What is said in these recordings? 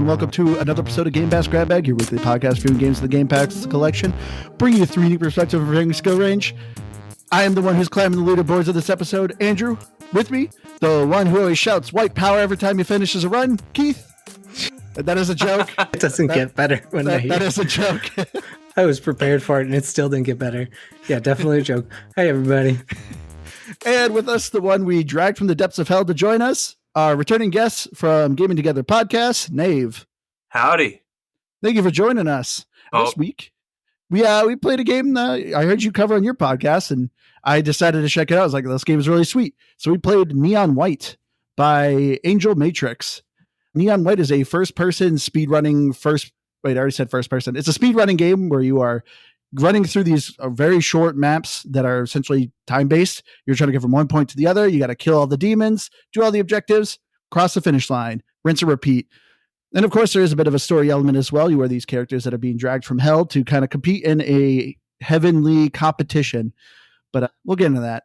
welcome to another episode of Game Pass Grab Bag, your weekly podcast reviewing games of the Game Pass collection, bringing you 3D perspective of varying skill range. I am the one who's climbing the leaderboards of this episode, Andrew. With me, the one who always shouts white power every time he finishes a run, Keith. That is a joke. It doesn't get better when I hear that is a joke. I was prepared for it and it still didn't get better. Yeah, definitely a joke. Hi, everybody. And with us, the one we dragged from the depths of hell to join us, our returning guests from Gaming Together podcast, Nave. Howdy. Thank you for joining us this week. We played a game I heard you cover on your podcast, and I decided to check it out. I was like, this game is really sweet. So we played Neon White by Angel Matrix. Neon White is a first-person speedrunning I already said first-person. It's a speedrunning game where you are running through these very short maps that are essentially time-based. You're trying to get from one point to the other. You got to kill all the demons, do all the objectives, cross the finish line, rinse and repeat. And of course, there is a bit of a story element as well. You are these characters that are being dragged from hell to kind of compete in a heavenly competition. But we'll get into that.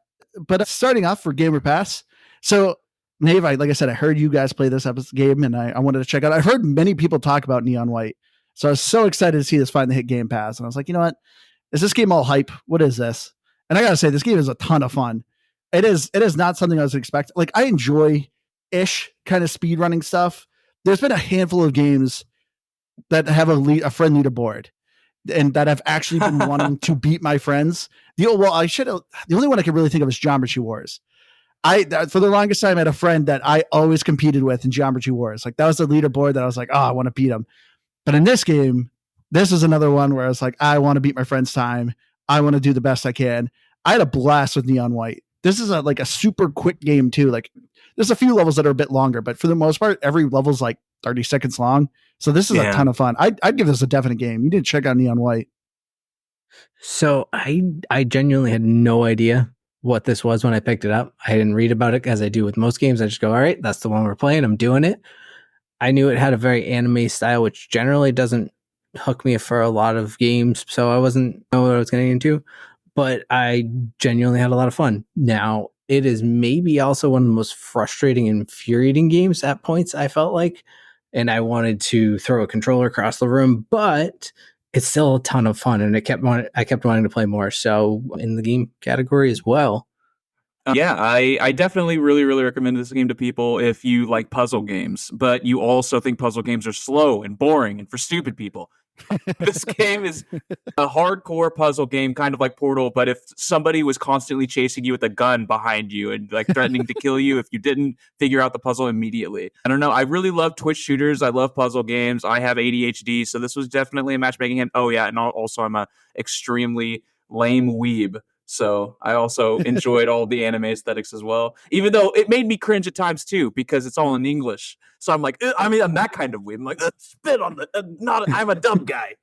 But starting off for Gamer Pass. So, Nave, like I said, I heard you guys play this game, and I wanted to check out. I've heard many people talk about Neon White. So I was so excited to see this finally hit Game Pass. And I was like, you know what? Is this game all hype? What is this? And I got to say, this game is a ton of fun. It is not something I was expecting. Like, I enjoy-ish kind of speedrunning stuff. There's been a handful of games that have a friend leaderboard and that I've actually been wanting to beat my friends. The only one I can really think of is Geometry Wars. For the longest time, I had a friend that I always competed with in Geometry Wars. Like, that was the leaderboard that I was like, oh, I want to beat him. But in this game, this is another one where I was like, I want to beat my friend's time. I want to do the best I can. I had a blast with Neon White. This is a super quick game too. Like, there's a few levels that are a bit longer, but for the most part, every level's like 30 seconds long. So this is a ton of fun. I'd give this a definite game. You need to check out Neon White. So I genuinely had no idea what this was when I picked it up. I didn't read about it as I do with most games. I just go, all right, that's the one we're playing. I'm doing it. I knew it had a very anime style, which generally doesn't hook me for a lot of games. So I wasn't know what I was getting into, but I genuinely had a lot of fun. Now, it is maybe also one of the most frustrating and infuriating games at points, I felt like. And I wanted to throw a controller across the room, but it's still a ton of fun. And I kept wanting to play more. So in the game category as well. Yeah, I definitely really, really recommend this game to people if you like puzzle games, but you also think puzzle games are slow and boring and for stupid people. This game is a hardcore puzzle game, kind of like Portal, but if somebody was constantly chasing you with a gun behind you and like threatening to kill you if you didn't figure out the puzzle immediately. I don't know. I really love Twitch shooters. I love puzzle games. I have ADHD, so this was definitely a matchmaking game. Oh yeah, and also I'm a extremely lame weeb. So I also enjoyed all the anime aesthetics as well, even though it made me cringe at times too, because it's all in English. So I'm like, I'm that kind of weeb. I'm like, spit on the, I'm a dumb guy.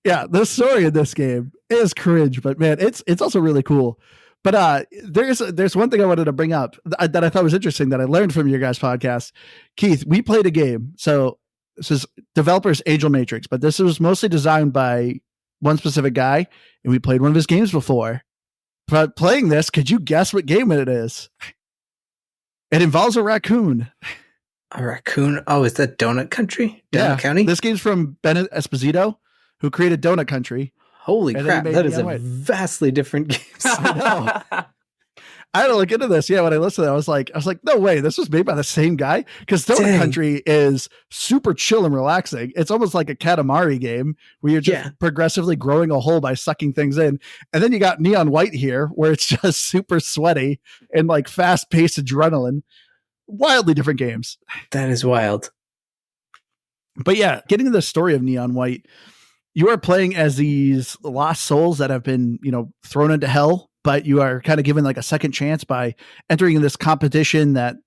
Yeah, the story of this game is cringe, but man, it's also really cool. But there's one thing I wanted to bring up that I thought was interesting that I learned from your guys' podcast. Keith, we played a game. So this is developers Angel Matrix, but this was mostly designed by one specific guy, and we played one of his games before. But playing this, could you guess what game it is? It involves a raccoon. A raccoon? Oh, is that Donut Country? Donut County? This game's from Ben Esposito, who created Donut Country. Holy crap, that is a vastly different game. I know. I had to look into this. Yeah, when I listened to it, I was like, no way, this was made by the same guy? Because Donut Country is super chill and relaxing. It's almost like a Katamari game where you're just progressively growing a hole by sucking things in. And then you got Neon White here, where it's just super sweaty and like fast-paced adrenaline. Wildly different games. That is wild. But yeah, getting to the story of Neon White, you are playing as these lost souls that have been, thrown into hell. But you are kind of given like a second chance by entering in this competition that,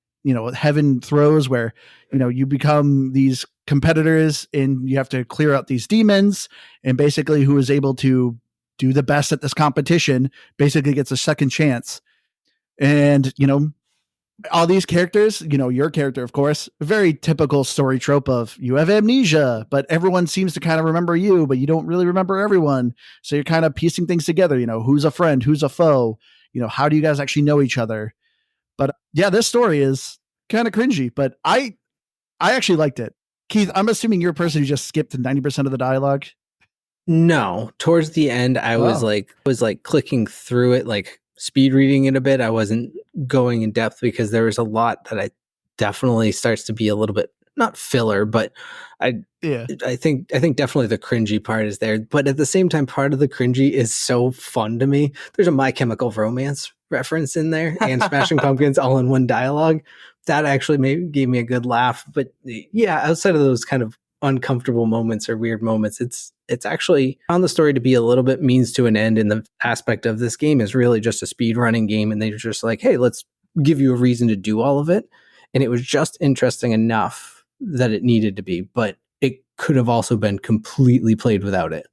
heaven throws where, you become these competitors and you have to clear out these demons, and basically who is able to do the best at this competition basically gets a second chance. And, all these characters, your character, of course, very typical story trope of you have amnesia, but everyone seems to kind of remember you, but you don't really remember everyone. So you're kind of piecing things together, who's a friend, who's a foe, how do you guys actually know each other? But yeah, this story is kind of cringy, but I I actually liked it. Keith, I'm assuming you're a person who just skipped 90% of the dialogue. No, towards the end, I was like clicking through it, like speed reading it a bit. I wasn't going in depth because there was a lot that I definitely starts to be a little bit not filler, but I think definitely the cringy part is there. But at the same time, part of the cringy is so fun to me. There's a My Chemical Romance reference in there and Smashing Pumpkins all in one dialogue. That actually maybe gave me a good laugh. But yeah, outside of those kind of uncomfortable moments or weird moments, it's actually found the story to be a little bit means to an end, in the aspect of this game is really just a speed running game, and they're just like, hey, let's give you a reason to do all of it. And it was just interesting enough that it needed to be, but it could have also been completely played without it.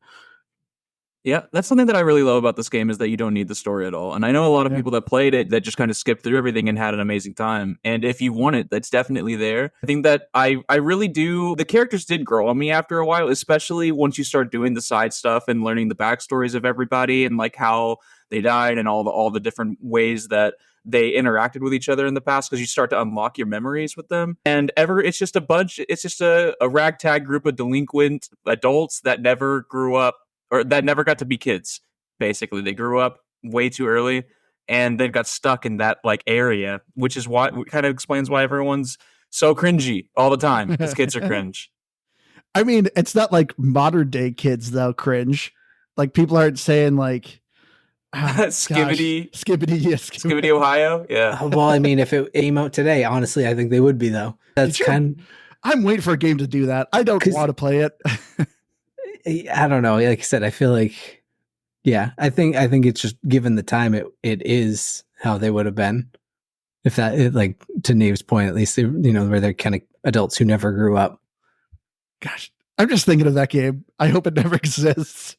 Yeah, that's something that I really love about this game, is that you don't need the story at all. And I know a lot of people that played it that just kind of skipped through everything and had an amazing time. And if you want it, that's definitely there. I think that I really do. The characters did grow on me after a while, especially once you start doing the side stuff and learning the backstories of everybody and like how they died and all the different ways that they interacted with each other in the past, because you start to unlock your memories with them. And it's just a ragtag group of delinquent adults that never grew up, or that never got to be kids. Basically, they grew up way too early and then got stuck in that like area, which is why kind of explains why everyone's so cringy all the time, because kids are cringe. I mean, it's not like modern day kids though cringe. Like people aren't saying like Skibbity, Skibbity, Ohio. Yeah. Well, I mean, if it came out today, honestly, I think they would be though. I'm waiting for a game to do that. I don't want to play it. I don't know. Like I said, I feel like, yeah, I think it's just given the time, it is how they would have been. If that, like to Nave's point, at least, where they're kind of adults who never grew up. Gosh, I'm just thinking of that game. I hope it never exists.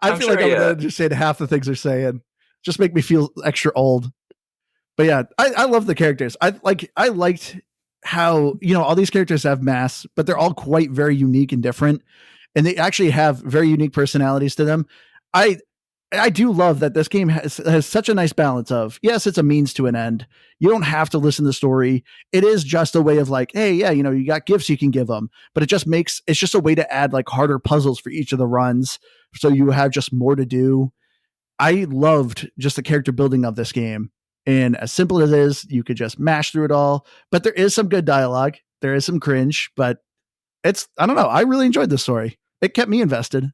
I feel like I'm going to just say half the things they're saying. Just make me feel extra old. But yeah, I love the characters. I liked how, all these characters have masks, but they're all quite very unique and different. And they actually have very unique personalities to them. I do love that this game has such a nice balance of, yes, it's a means to an end. You don't have to listen to the story. It is just a way of like, hey, yeah, you got gifts you can give them, but it's just a way to add like harder puzzles for each of the runs. So you have just more to do. I loved just the character building of this game. And as simple as it is, you could just mash through it all. But there is some good dialogue. There is some cringe, but I don't know. I really enjoyed this story. It kept me invested.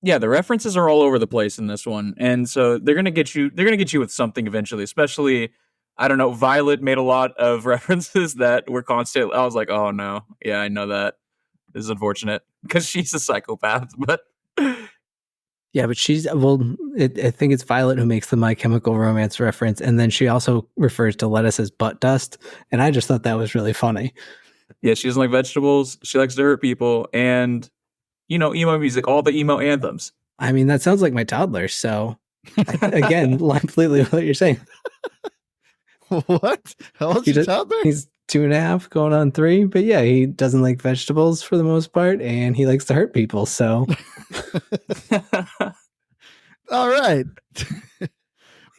Yeah, the references are all over the place in this one. And so they're going to get you with something eventually, especially, I don't know, Violet made a lot of references that were constant. I was like, oh no. Yeah, I know that. This is unfortunate because she's a psychopath, but yeah, but I think it's Violet who makes the My Chemical Romance reference. And then she also refers to lettuce as butt dust. And I just thought that was really funny. Yeah, she doesn't like vegetables. She likes to hurt people. And, emo music, all the emo anthems. I mean, that sounds like my toddler. So, again, completely what you're saying. What? How old's your toddler? He's 2.5 going on 3. But yeah, he doesn't like vegetables for the most part. And he likes to hurt people. So... All right.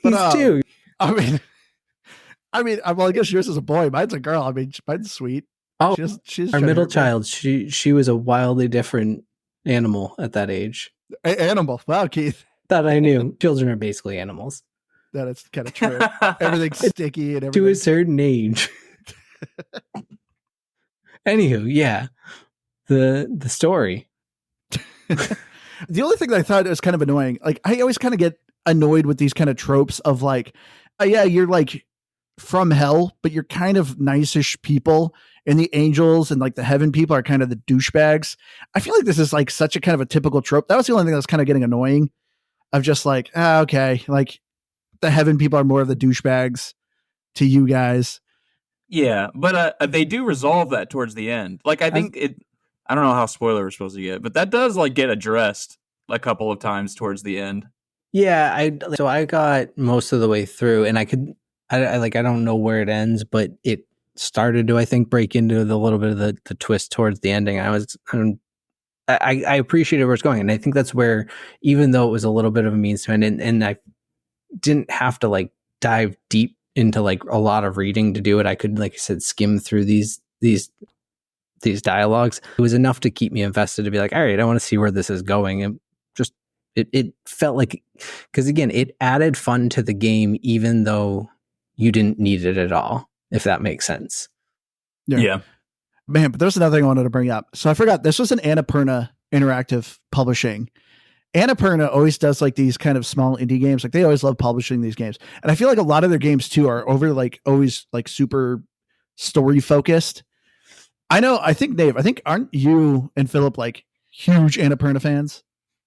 He's 2. I mean, well, I guess yours is a boy. Mine's a girl. I mean, mine's sweet. Oh, she's our middle child. She was a wildly different animal at that age. Animal. Wow, Keith. That I knew. Children are basically animals. That is kind of true. Everything's sticky and everything. To a certain age. Anywho, yeah. The story. The only thing that I thought was kind of annoying, like I always kind of get annoyed with these kind of tropes of like, yeah, you're like from hell, but you're kind of nice-ish people, and the angels and like the heaven people are kind of the douchebags. I feel like this is like such a kind of a typical trope. That was the only thing that was kind of getting annoying, of just like, okay, like the heaven people are more of the douchebags to you guys. Yeah, but they do resolve that towards the end. Like I think I don't know how spoiler we're supposed to get, but that does like get addressed a couple of times towards the end. Yeah, I got most of the way through, and I don't know where it ends, but it started to, I think, break into the little bit of the twist towards the ending. I appreciated where it's going, and I think that's where, even though it was a little bit of a means to end, and I didn't have to like dive deep into like a lot of reading to do it. I could, like I said, skim through these these dialogues. It was enough to keep me invested to be like, all right, I want to see where this is going. And just it felt like, because again, it added fun to the game, even though you didn't need it at all, if that makes sense. Yeah. Man, but there's another thing I wanted to bring up. So I forgot, this was an Annapurna Interactive Publishing. Annapurna always does like these kind of small indie games. Like they always love publishing these games. And I feel like a lot of their games too are over like always like super story focused. I think Nave, aren't you and Philip like huge Annapurna fans?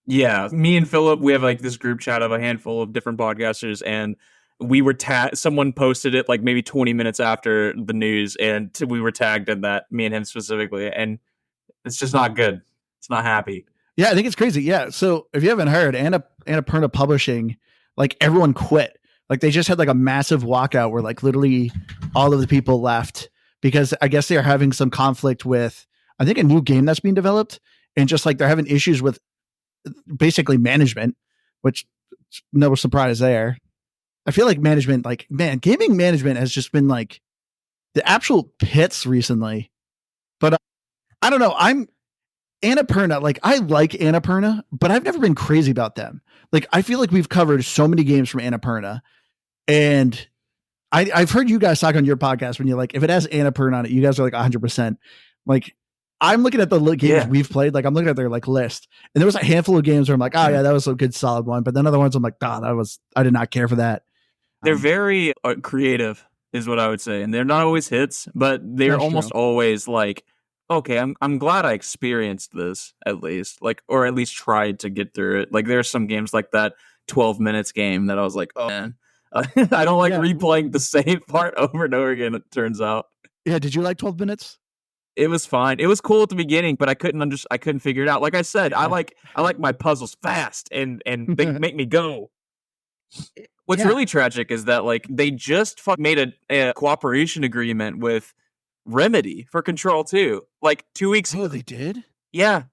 Yeah, me and Philip, we have like this group chat of a handful of different podcasters, and we were someone posted it like maybe 20 minutes after the news, and we were tagged in that, me and him specifically, and it's just not good. It's not happy. Yeah, I think it's crazy. Yeah. So if you haven't heard, Annapurna Publishing, like everyone quit. Like they just had like a massive walkout where like literally all of the people left because I guess they are having some conflict with, I think, a new game that's being developed. And just like they're having issues with basically management, which no surprise there. I feel like management, like, man, gaming management has just been like the actual pits recently. But I don't know. Annapurna, like I like Annapurna, but I've never been crazy about them. Like I feel like we've covered so many games from Annapurna, and I've heard you guys talk on your podcast when you're like, if it has Annapurna on it, you guys are like 100%. Like I'm looking at the games we've played, like I'm looking at their like list, and there was a handful of games where I'm like, oh yeah, that was a good solid one, but then other ones I'm like, I did not care for that. They're very creative, is what I would say, and they're not always hits, but they're almost always like, okay, I'm glad I experienced this at least, like, or at least tried to get through it. Like there's some games like that 12 minutes game that I was like, oh man, I don't like replaying the same part over and over again. It turns out. Yeah. Did you like 12 minutes? It was fine. It was cool at the beginning, but I couldn't figure it out. Like I said, I like my puzzles fast and they make me go. What's really tragic is that like they just made a cooperation agreement with Remedy for Control 2 like 2 weeks ago. Oh, they did? Yeah.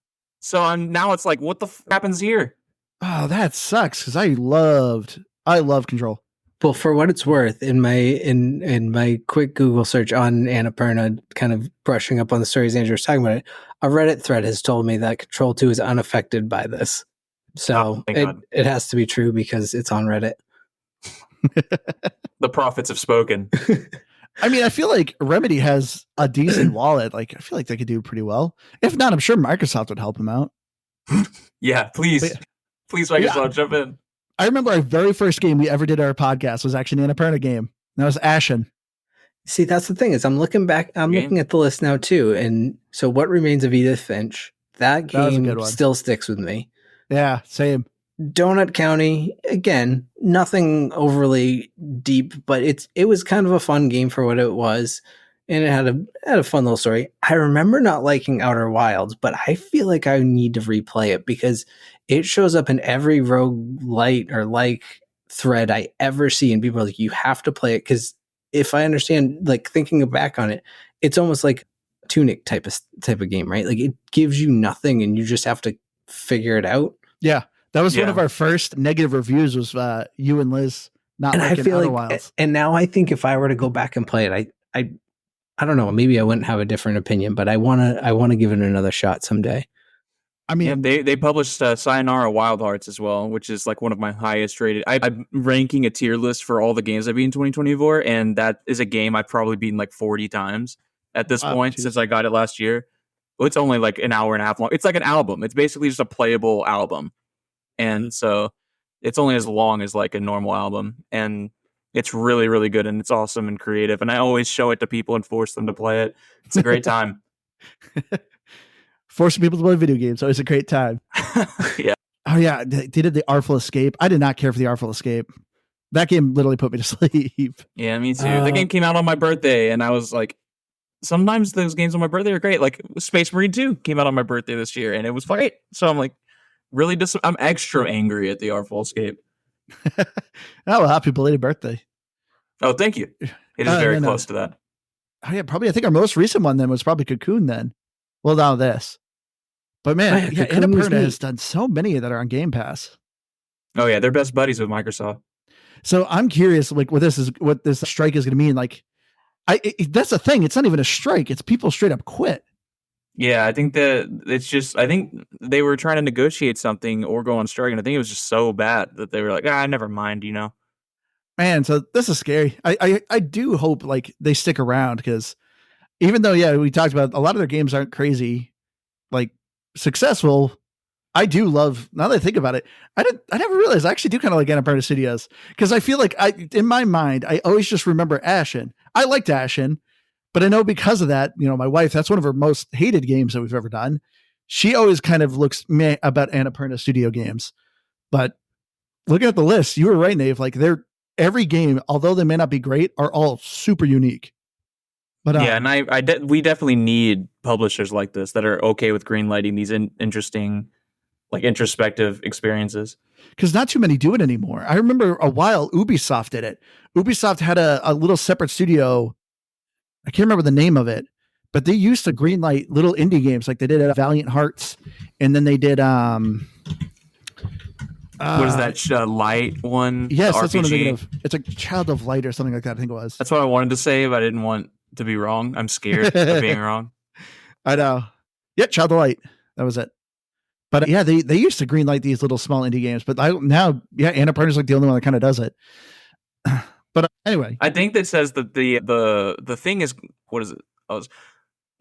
So now it's like, what the happens here? Oh, that sucks because I love Control. Well, for what it's worth, in my quick Google search on Annapurna, kind of brushing up on the stories Andrew was talking about, a Reddit thread has told me that Control 2 is unaffected by this. So it has to be true because it's on Reddit. The prophets have spoken. I mean, I feel like Remedy has a decent wallet. Like, I feel like they could do pretty well. If not, I'm sure Microsoft would help them out. Yeah, please. Please, Microsoft, jump in. I remember our very first game we ever did our podcast was actually an Annapurna game. That was Ashen. See, that's the thing is I'm looking at the list now too. And so What Remains of Edith Finch, that game still sticks with me. Yeah, same. Donut County, again, nothing overly deep, but it was kind of a fun game for what it was, and it had a fun little story. I remember not liking Outer Wilds, but I feel like I need to replay it because it shows up in every roguelite or like thread I ever see, and people are like, you have to play it because if I understand, like thinking back on it, it's almost like a Tunic type of game, right? Like it gives you nothing, and you just have to figure it out. Yeah. That was one of our first negative reviews was you and Liz not liking Outer Wilds. And now I think if I were to go back and play it, I don't know, maybe I wouldn't have a different opinion, but I want to give it another shot someday. I mean, they published Sayonara Wild Hearts as well, which is like one of my highest rated. I'm ranking a tier list for all the games I've beaten in 2024, and that is a game I've probably beaten like 40 times at this point since I got it last year. Well, it's only like an hour and a half long. It's like an album. It's basically just a playable album. And so it's only as long as like a normal album, and it's really, really good, and it's awesome and creative. And I always show it to people and force them to play it. It's a great time. Forcing people to play video games, always a great time. Yeah. Oh yeah, they did the Artful Escape. I did not care for the Artful Escape. That game literally put me to sleep. Yeah, me too. The game came out on my birthday, and I was like, sometimes those games on my birthday are great. Like Space Marine 2 came out on my birthday this year, and it was great. So I'm like, really I'm extra angry at the Artful Escape. Oh, well, happy belated birthday. Oh, thank you. It is very close to that. Oh yeah, probably. I think our most recent one then was probably Cocoon then. Well, now this. But man, Annapurna has done so many that are on Game Pass. Oh yeah, they're best buddies with Microsoft. So I'm curious, like what this strike is going to mean. Like, That's the thing. It's not even a strike. It's people straight up quit. Yeah, I think that it's just, I think they were trying to negotiate something or go on strike, and I think it was just so bad that they were like, never mind, Man, so this is scary. I do hope like they stick around, because even though, yeah, we talked about a lot of their games aren't crazy, like successful. I do love, now that I think about it, I never realized I actually do kind of like Annapurna Studios, because I feel like in my mind, I always just remember Ashen. I liked Ashen, but I know because of that, my wife, that's one of her most hated games that we've ever done. She always kind of looks meh about Annapurna Studio games. But looking at the list, you were right, Nave. Like every game, although they may not be great, are all super unique. But yeah, and we definitely need publishers like this that are okay with greenlighting these interesting, like introspective experiences. Because not too many do it anymore. I remember a while Ubisoft did it. Ubisoft had a little separate studio. I can't remember the name of it, but they used to greenlight little indie games, like they did at Valiant Hearts, and then they did what is that light one? Yes, that's what I'm thinking of. It's a Child of Light or something like that, I think it was. That's what I wanted to say, but I didn't want to be wrong. I'm scared of being wrong. I know. Yeah, Child of Light. That was it. But yeah, they used to greenlight these little small indie games, but now, Annapurna's like the only one that kind of does it. But anyway, I think that says that the thing is, what is it? It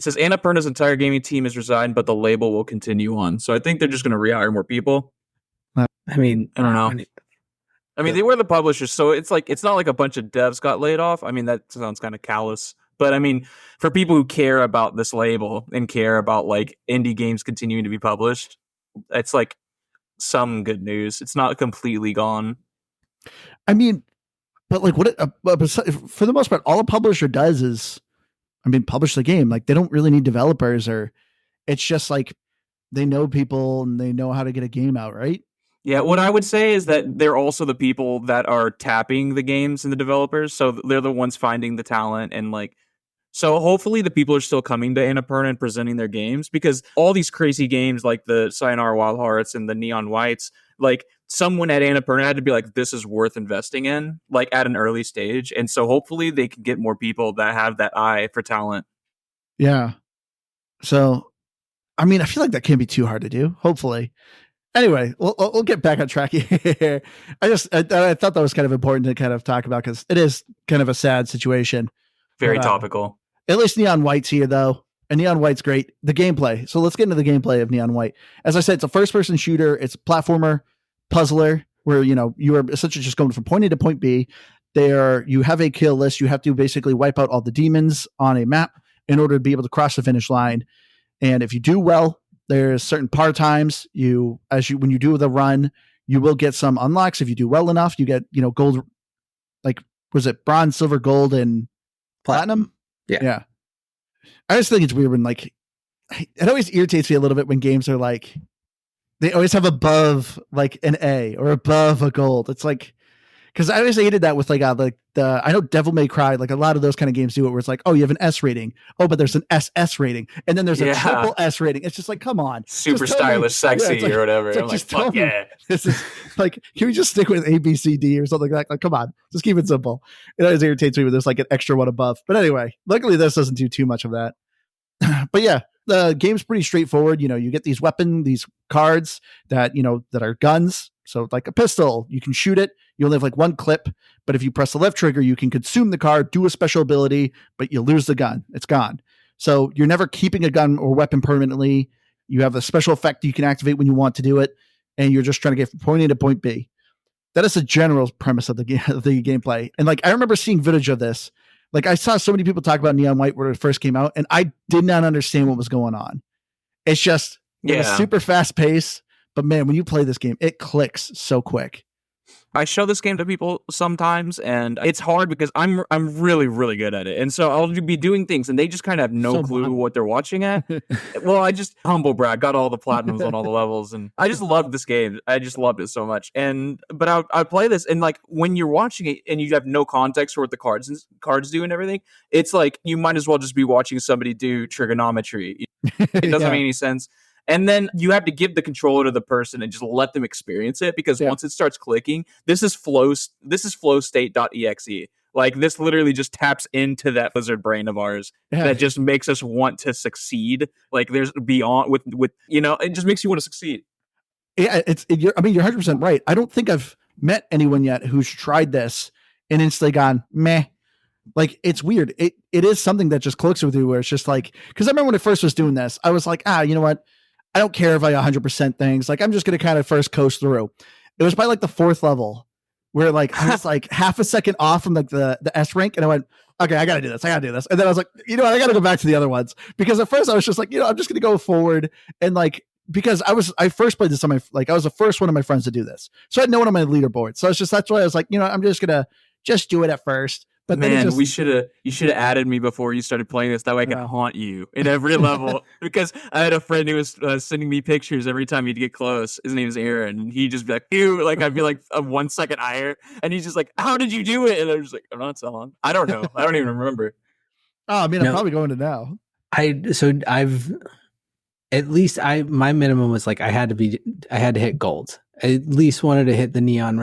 says Annapurna's entire gaming team has resigned, but the label will continue on. So I think they're just going to rehire more people. I mean, I don't know. I mean, they were the publishers, so it's not like a bunch of devs got laid off. I mean, that sounds kind of callous. But I mean, for people who care about this label and care about like indie games continuing to be published, it's like some good news. It's not completely gone. I mean, but like for the most part, all a publisher does is, publish the game. Like they don't really need developers, or it's just like they know people and they know how to get a game out, right? Yeah, what I would say is that they're also the people that are tapping the games and the developers. So they're the ones finding the talent, and like, so hopefully the people are still coming to Annapurna and presenting their games, because all these crazy games like the Sayonara Wild Hearts and the Neon Whites, like someone at Annapurna had to be like, this is worth investing in, like at an early stage. And so hopefully they can get more people that have that eye for talent. Yeah. So, I feel like that can't be too hard to do, hopefully. Anyway, we'll get back on track here. I thought that was kind of important to kind of talk about, because it is kind of a sad situation. Very topical. At least Neon White's here, though. And Neon White's great. The gameplay. So let's get into the gameplay of Neon White. As I said, it's a first-person shooter. It's a platformer, puzzler, where, you are essentially just going from point A to point B. You have a kill list. You have to basically wipe out all the demons on a map in order to be able to cross the finish line. And if you do well, there's certain par times when you do the run, you will get some unlocks. If you do well enough, you get, gold, like, was it bronze, silver, gold, and platinum? Yeah. I just think it's weird when, like, it always irritates me a little bit when games are like, they always have above like an A or above a gold. It's like, because I always hated that with like I know Devil May Cry, like a lot of those kind of games do it, where it's like, oh, you have an S rating, oh, but there's an SS rating, and then there's a triple S rating. It's just like, come on, super stylish, sexy, or whatever. Like, I'm like, fuck yeah. This is like, can we just stick with A, B, C, D or something like that? Like, come on, just keep it simple. It always irritates me when there's like an extra one above. But anyway, luckily this doesn't do too much of that. But yeah, the game's pretty straightforward. You get these cards that are guns. So like a pistol, you can shoot it. You only have like one clip, but if you press the left trigger, you can consume the card, do a special ability, but you lose the gun. It's gone. So you're never keeping a gun or weapon permanently. You have a special effect you can activate when you want to do it, and you're just trying to get from point A to point B. That is the general premise of the gameplay. And like, I remember seeing footage of this. Like, I saw so many people talk about Neon White when it first came out, and I did not understand what was going on. It's just a super fast pace. But man, when you play this game, it clicks so quick. I show this game to people sometimes, and it's hard because I'm really, really good at it. And so I'll be doing things, and they just kind of have no clue what they're watching at. Well, I just humble brag, got all the platinums on all the levels, and I just loved this game. I just loved it so much. But I play this, and like when you're watching it and you have no context for what the cards do and everything, it's like you might as well just be watching somebody do trigonometry. It doesn't make any sense. And then you have to give the controller to the person and just let them experience it, because once it starts clicking, this is flow state.exe. Like this literally just taps into that lizard brain of ours that just makes us want to succeed. Like there's beyond with it just makes you want to succeed. Yeah, you're 100% right. I don't think I've met anyone yet who's tried this and instantly gone meh. Like it's weird. It is something that just clicks with you where it's just like, because I remember when I first was doing this, I was like, you know what? I don't care if I 100% things. Like I'm just gonna kind of first coast through. It was by like the 4th level where like I was like half a second off from like the S rank, and I went, okay, I gotta do this. And then I was like, you know what? I gotta go back to the other ones, because at first I was just like, I'm just gonna go forward, and like because I first played this on I was the first one of my friends to do this, so I had no one on my leaderboard. So it's just that's why I was like, I'm just gonna just do it at first. But man, you should have added me before you started playing this. That way I could haunt you in every level. Because I had a friend who was sending me pictures every time you'd get close. His name is Aaron, and he'd just be like, "Ew!" Like I'd be like 1 second higher, and he's just like, "How did you do it?" And I was like, "I'm not so long. I don't know. I don't even remember." Oh, I mean, I'm probably going to now. My minimum was like I had to hit gold. I at least wanted to hit the neon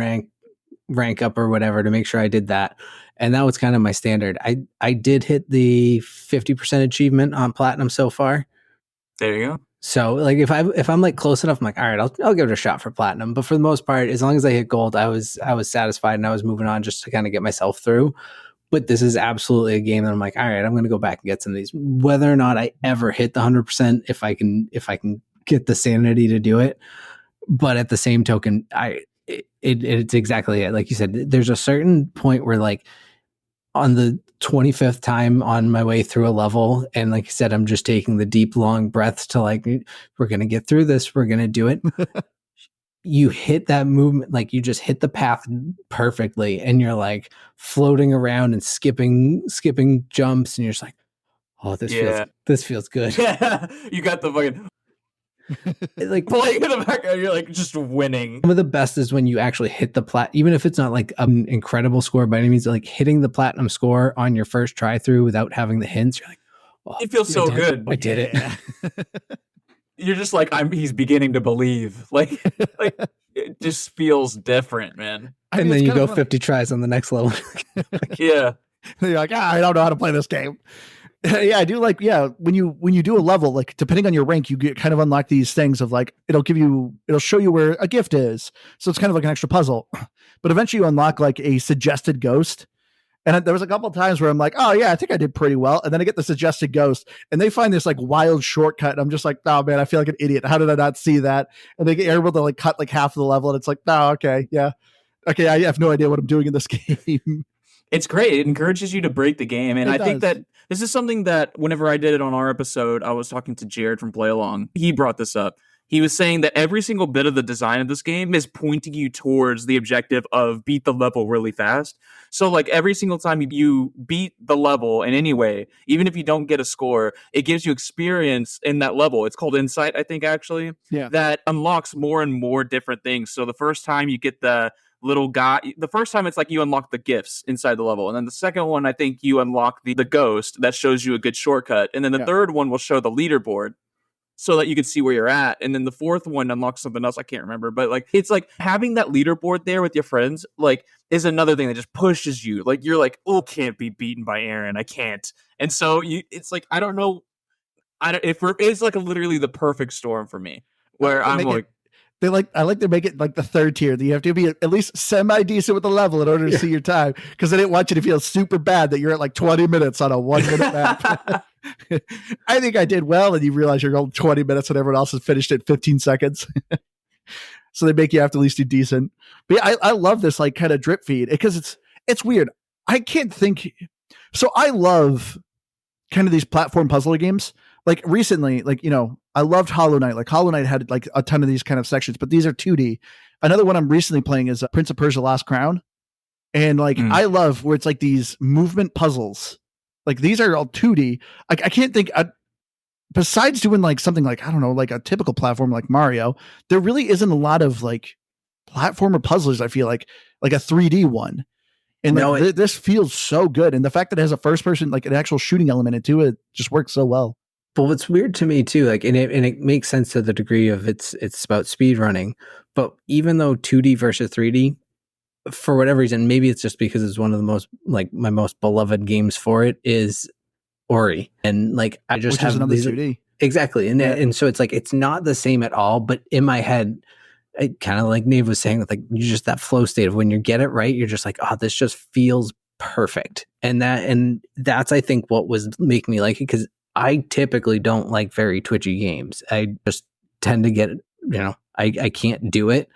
rank up or whatever to make sure I did that. And that was kind of my standard. I did hit the 50% achievement on platinum so far. There you go. So like if I'm like close enough, I'm like, all right, I'll give it a shot for platinum. But for the most part, as long as I hit gold, I was satisfied, and I was moving on just to kind of get myself through. But this is absolutely a game that I'm like, all right, I'm going to go back and get some of these. Whether or not I ever hit the 100%, if I can get the sanity to do it. But at the same token, it's exactly it. Like you said, there's a certain point where like on the 25th time on my way through a level, and like you said, I'm just taking the deep, long breaths to like, we're going to get through this. We're going to do it. You hit that movement, like you just hit the path perfectly, and you're like floating around and skipping jumps, and you're just like, oh, this feels good. Yeah, you got the fucking like playing in the background, you're like just winning. Some of the best is when you actually hit the even if it's not like an incredible score by any means, like hitting the platinum score on your first try through without having the hints. You're like, oh, it feels so good. I did it. You're just like, he's beginning to believe. Like it just feels different, man. And then you go 50 tries on the next level. Yeah. You're like, I don't know how to play this game. Yeah, I do like, when you do a level, like depending on your rank, you get kind of unlock these things of like, it'll show you where a gift is. So it's kind of like an extra puzzle, but eventually you unlock like a suggested ghost. And there was a couple of times where I'm like, oh yeah, I think I did pretty well. And then I get the suggested ghost, and they find this like wild shortcut. And I'm just like, oh man, I feel like an idiot. How did I not see that? And they get able to like cut like half of the level. And it's like, oh, okay. Yeah. Okay. I have no idea what I'm doing in this game. It's great. It encourages you to break the game. And I think that this is something that whenever I did it on our episode, I was talking to Jared from Play Along. He brought this up. He was saying that every single bit of the design of this game is pointing you towards the objective of beat the level really fast. So like every single time you beat the level in any way, even if you don't get a score, it gives you experience in that level. It's called Insight, I think, actually. Yeah. That unlocks more and more different things. So the first time you get the little guy, the first time it's like you unlock the gifts inside the level, and then the second one I think you unlock the ghost that shows you a good shortcut, and then the third one will show the leaderboard so that you can see where you're at, and then the fourth one unlocks something else I can't remember, but like it's like having that leaderboard there with your friends like is another thing that just pushes you. Like you're like, oh, can't be beaten by Aaron, I can't. And so it's like I don't know, it's like literally the perfect storm for me where I'm like I like to make it like the third tier that you have to be at least semi-decent with the level in order to see your time, because I didn't want you to feel super bad that you're at like 20 minutes on a 1 minute map. I think I did well, and you realize you're going 20 minutes and everyone else has finished at 15 seconds. So they make you have to at least do decent. But yeah, I love this like kind of drip feed because it's weird. I can't think. So I love kind of these platform puzzle games. Like recently, like, I loved Hollow Knight. Like Hollow Knight had like a ton of these kind of sections, but these are 2D. Another one I'm recently playing is Prince of Persia: Lost Crown. And like, I love where it's like these movement puzzles. Like these are all 2D. I can't think, besides doing like something like, I don't know, like a typical platform like Mario, there really isn't a lot of like platformer puzzles. I feel like a 3D one. And this feels so good. And the fact that it has a first person, like an actual shooting element into it just works so well. But what's weird to me too, like, and it makes sense to the degree of it's about speed running, but even though 2D versus 3D, for whatever reason, maybe it's just because it's one of the most, like, my most beloved games for it is Ori. And like, I just Which is have another these 2D. exactly. And so it's like, it's not the same at all, but in my head, kind of like Nave was saying, like, you just, that flow state of when you get it right, you're just like, oh, this just feels perfect. And that's, I think, what was making me like it, because I typically don't like very twitchy games. I just tend to get, I can't do it.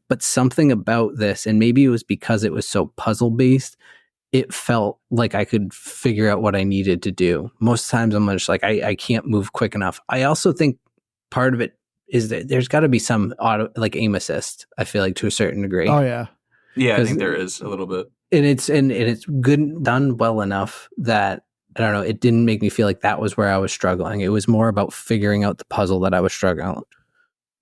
But something about this, and maybe it was because it was so puzzle based, it felt like I could figure out what I needed to do. Most times I'm just like, I can't move quick enough. I also think part of it is that there's got to be some auto, like, aim assist, I feel like, to a certain degree. Oh yeah. Yeah, I think there is a little bit. And it's good, done well enough that, I don't know, it didn't make me feel like that was where I was struggling. It was more about figuring out the puzzle that I was struggling.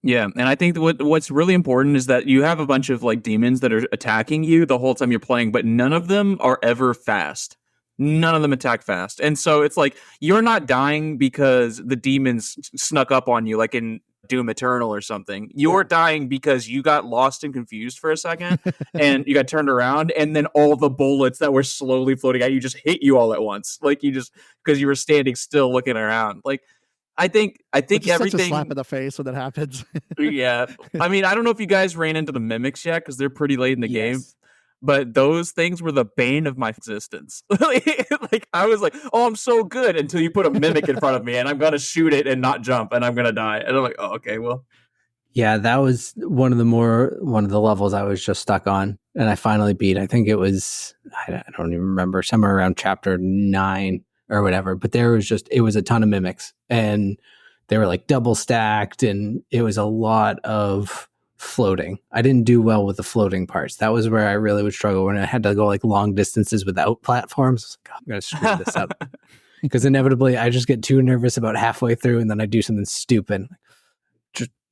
Yeah, and I think what's really important is that you have a bunch of like demons that are attacking you the whole time you're playing, but none of them are ever fast. None of them attack fast. And so it's like you're not dying because the demons snuck up on you like in Doom Eternal or something. You're dying because you got lost and confused for a second and you got turned around, and then all the bullets that were slowly floating at you just hit you all at once. Like, you just, because you were standing still looking around. Like, I think Which is everything. such a slap in the face when that happens. Yeah, I mean, I don't know if you guys ran into the mimics yet, because they're pretty late in the game. But those things were the bane of my existence. Like, I was like, oh, I'm so good, until you put a mimic in front of me and I'm going to shoot it and not jump and I'm going to die. And I'm like, oh, okay, well. Yeah, that was one of the levels I was just stuck on, and I finally beat. I think it was, I don't even remember, somewhere around chapter 9 or whatever, but it was a ton of mimics, and they were like double stacked, and it was a lot of floating. I didn't do well with the floating parts. That was where I really would struggle, when I had to go like long distances without platforms. I was like, oh, I'm going to screw this up. Because inevitably I just get too nervous about halfway through, and then I do something stupid.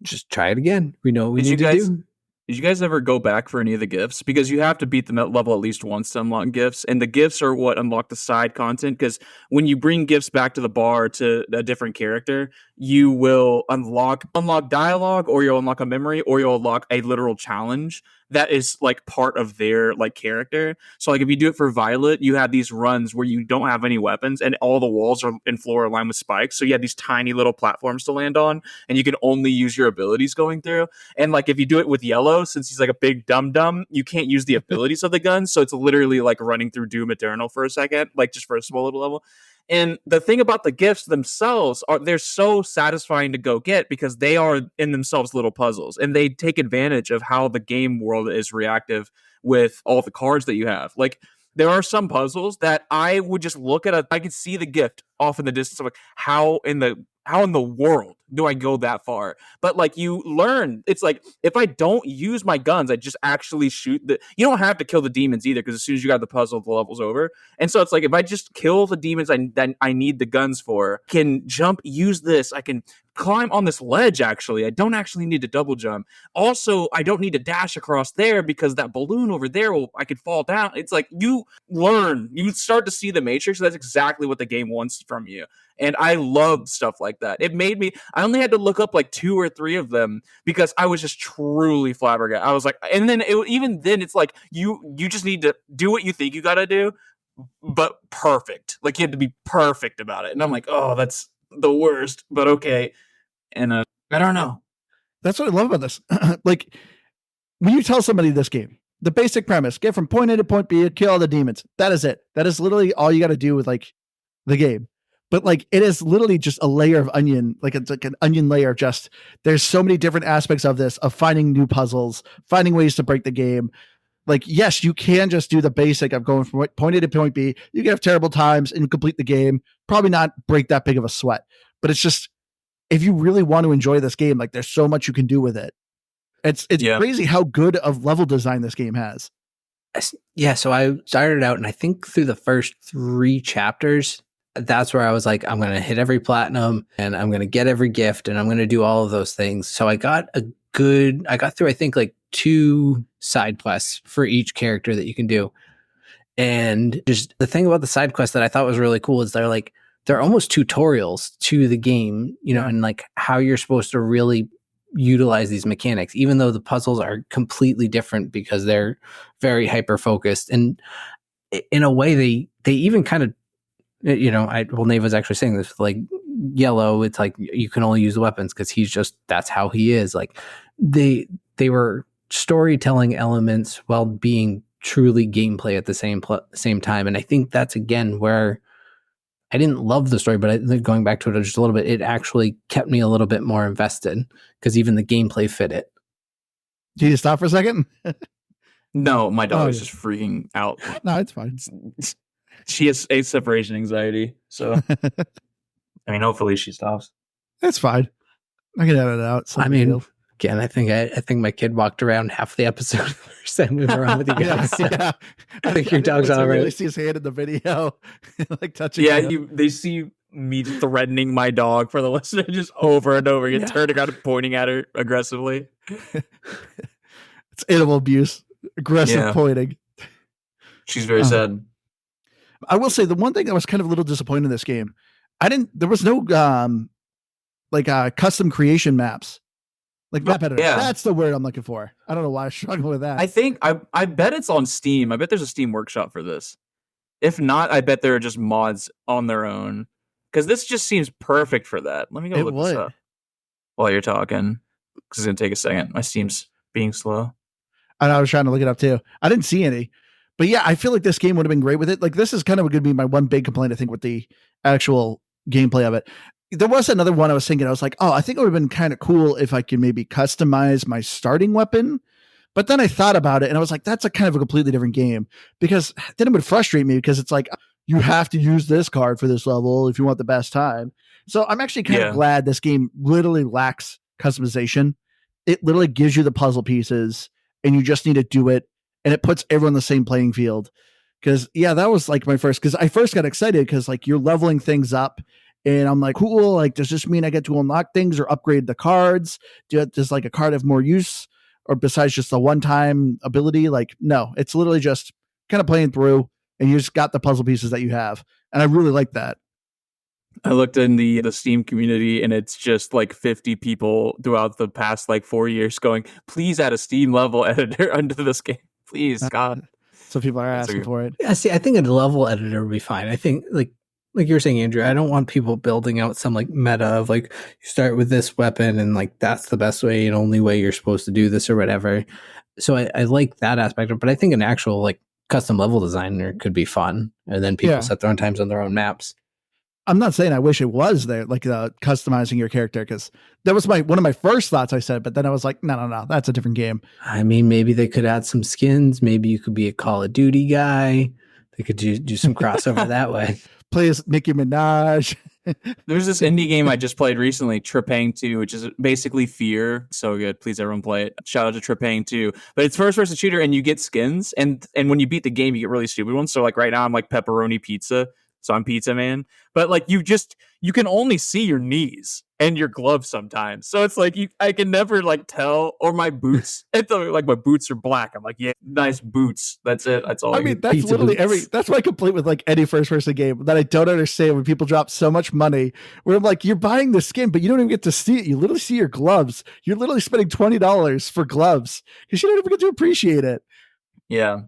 Just try it again. We know what we need to do. Did you guys ever go back for any of the gifts? Because you have to beat the level at least once to unlock gifts. And the gifts are what unlock the side content. Because when you bring gifts back to the bar to a different character, you will unlock dialogue, or you'll unlock a memory, or you'll unlock a literal challenge that is like part of their like character. So like if you do it for Violet, you have these runs where you don't have any weapons and all the walls are in floor are lined with spikes. So you have these tiny little platforms to land on, and you can only use your abilities going through. And like if you do it with Yellow, since he's like a big dum-dum, you can't use the abilities of the gun. So it's literally like running through Doom Eternal for a second, like just for a small little level. And the thing about the gifts themselves are they're so satisfying to go get, because they are in themselves little puzzles, and they take advantage of how the game world is reactive with all the cards that you have. Like, there are some puzzles that I would just look at I could see the gift off in the distance. I'm like, how in the world do I go that far? But like, you learn, it's like, if I don't use my guns, I just actually shoot you don't have to kill the demons either, because as soon as you got the puzzle, the level's over. And so it's like, if I just kill the demons I need the guns for, can jump, use this, I can climb on this ledge. Actually, I don't actually need to double jump. Also, I don't need to dash across there, because that balloon over there I could fall down. It's like, you start to see the matrix. That's exactly what the game wants from you. And I loved stuff like that. It made me, I only had to look up like 2 or 3 of them, because I was just truly flabbergasted. I was like, and then even then it's like, you just need to do what you think you got to do, but perfect. Like, you had to be perfect about it. And I'm like, oh, that's the worst, but okay. And I don't know. That's what I love about this. Like, when you tell somebody this game, the basic premise, get from point A to point B, kill all the demons. That is it. That is literally all you got to do with like the game. But like, it is literally just a layer of onion. Like, it's like an onion layer of just, there's so many different aspects of this, of finding new puzzles, finding ways to break the game. Like, yes, you can just do the basic of going from point A to point B. You can have terrible times and complete the game, probably not break that big of a sweat. But it's just, if you really want to enjoy this game, like, there's so much you can do with it. It's crazy how good of level design this game has. Yeah, so I started out, and I think through the first 3 chapters, that's where I was like, I'm going to hit every platinum, and I'm going to get every gift, and I'm going to do all of those things. So I got through, I think, like 2 side quests for each character that you can do. And just the thing about the side quests that I thought was really cool is they're almost tutorials to the game, and like how you're supposed to really utilize these mechanics, even though the puzzles are completely different because they're very hyper focused. And in a way, they even kind of, Nave was actually saying this, like Yellow, it's like you can only use the weapons because that's how he is. Like they were storytelling elements while being truly gameplay at the same time. And I think that's again where I didn't love the story, but going back to it just a little bit, it actually kept me a little bit more invested because even the gameplay fit it. Do you stop for a second? No, my dog is just freaking out. No, it's fine. She has a separation anxiety, so I mean, hopefully she stops. That's fine. I can edit it out. I mean, again, I think my kid walked around half the episode saying we were on with you guys. Yeah. I think your dog's all right. Really see his hand in the video, like touching. Yeah, they see me threatening my dog for the listener just over and over again, turning around and pointing at her aggressively. It's animal abuse, aggressive pointing. She's very sad. I will say the one thing that was kind of a little disappointed in this game, there was no custom creation maps. Like map editor. Yeah. That's the word I'm looking for. I don't know why I struggle with that. I think I bet it's on Steam. I bet there's a Steam workshop for this. If not, I bet there are just mods on their own. Because this just seems perfect for that. Let me go look this up while you're talking. Because it's going to take a second. My Steam's being slow. I was trying to look it up too. I didn't see any. But yeah, I feel like this game would have been great with it. Like this is kind of going to be my one big complaint, I think, with the actual gameplay of it. There was another one I was thinking. I was like, I think it would have been kind of cool if I could maybe customize my starting weapon. But then I thought about it and I was like, that's a kind of a completely different game, because then it would frustrate me because it's like, you have to use this card for this level if you want the best time. So I'm actually kind of glad this game literally lacks customization. It literally gives you the puzzle pieces and you just need to do it. And it puts everyone on the same playing field. Because that was like because I first got excited because like you're leveling things up. And I'm like, cool, like, does this mean I get to unlock things or upgrade the cards? Does like a card have more use or besides just a one-time ability? Like, no, it's literally just kind of playing through and you just got the puzzle pieces that you have. And I really like that. I looked in the Steam community and it's just like 50 people throughout the past like 4 years going, please add a Steam level editor under this game. Please, God. So people are asking for it. Yeah, see, I think a level editor would be fine. I think like you were saying, Andrew, I don't want people building out some like meta of like you start with this weapon and like that's the best way and only way you're supposed to do this or whatever. So I like that aspect of it, but I think an actual like custom level designer could be fun, and then people set their own times on their own maps. I'm not saying I wish it was there, like customizing your character, because that was one of my first thoughts I said, but then I was like, no, that's a different game. I mean, maybe they could add some skins. Maybe you could be a Call of Duty guy. They could do some crossover that way. Play as Nicki Minaj. There's this indie game I just played recently, Trepang 2, which is basically Fear. So good. Please, everyone play it. Shout out to Trepang 2. But it's first-person shooter, and you get skins. And when you beat the game, you get really stupid ones. So like right now, I'm like pepperoni pizza. So I'm Pizza Man. But like you can only see your knees and your gloves sometimes. So it's like I can never like tell. Or my boots. It's like my boots are black. I'm like, yeah, nice boots. That's it. That's all. I mean, that's literally that's my complaint with like any first person game that I don't understand when people drop so much money. Where I'm like, you're buying the skin, but you don't even get to see it. You literally see your gloves. You're literally spending $20 for gloves because you don't even get to appreciate it. Yeah.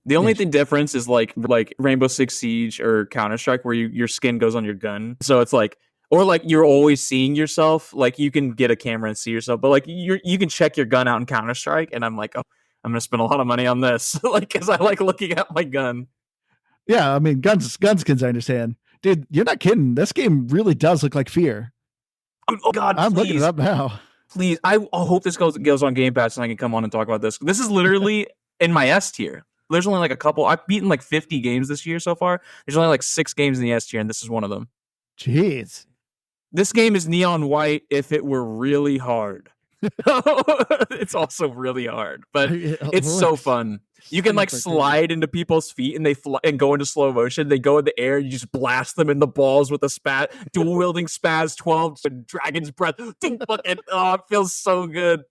The only thing difference is like Rainbow Six Siege or Counter-Strike where your skin goes on your gun. So it's like, or like you're always seeing yourself. Like you can get a camera and see yourself, but like you can check your gun out in Counter-Strike, and I'm like, oh, I'm gonna spend a lot of money on this, like because I like looking at my gun. Yeah, I mean guns skins. I understand, dude. You're not kidding. This game really does look like Fear. Oh God, I'm looking it up now. Please, I hope this goes on Game Pass and I can come on and talk about this. This is literally in my S tier. There's only like a couple. I've beaten like 50 games this year so far. There's only like 6 games in the S tier, and this is one of them. Jeez. This game is neon white if it were really hard. It's also really hard, but it's so fun. You can like slide into people's feet and they and go into slow motion. They go in the air. You just blast them in the balls with a dual wielding spaz 12 and Dragon's Breath. It feels so good.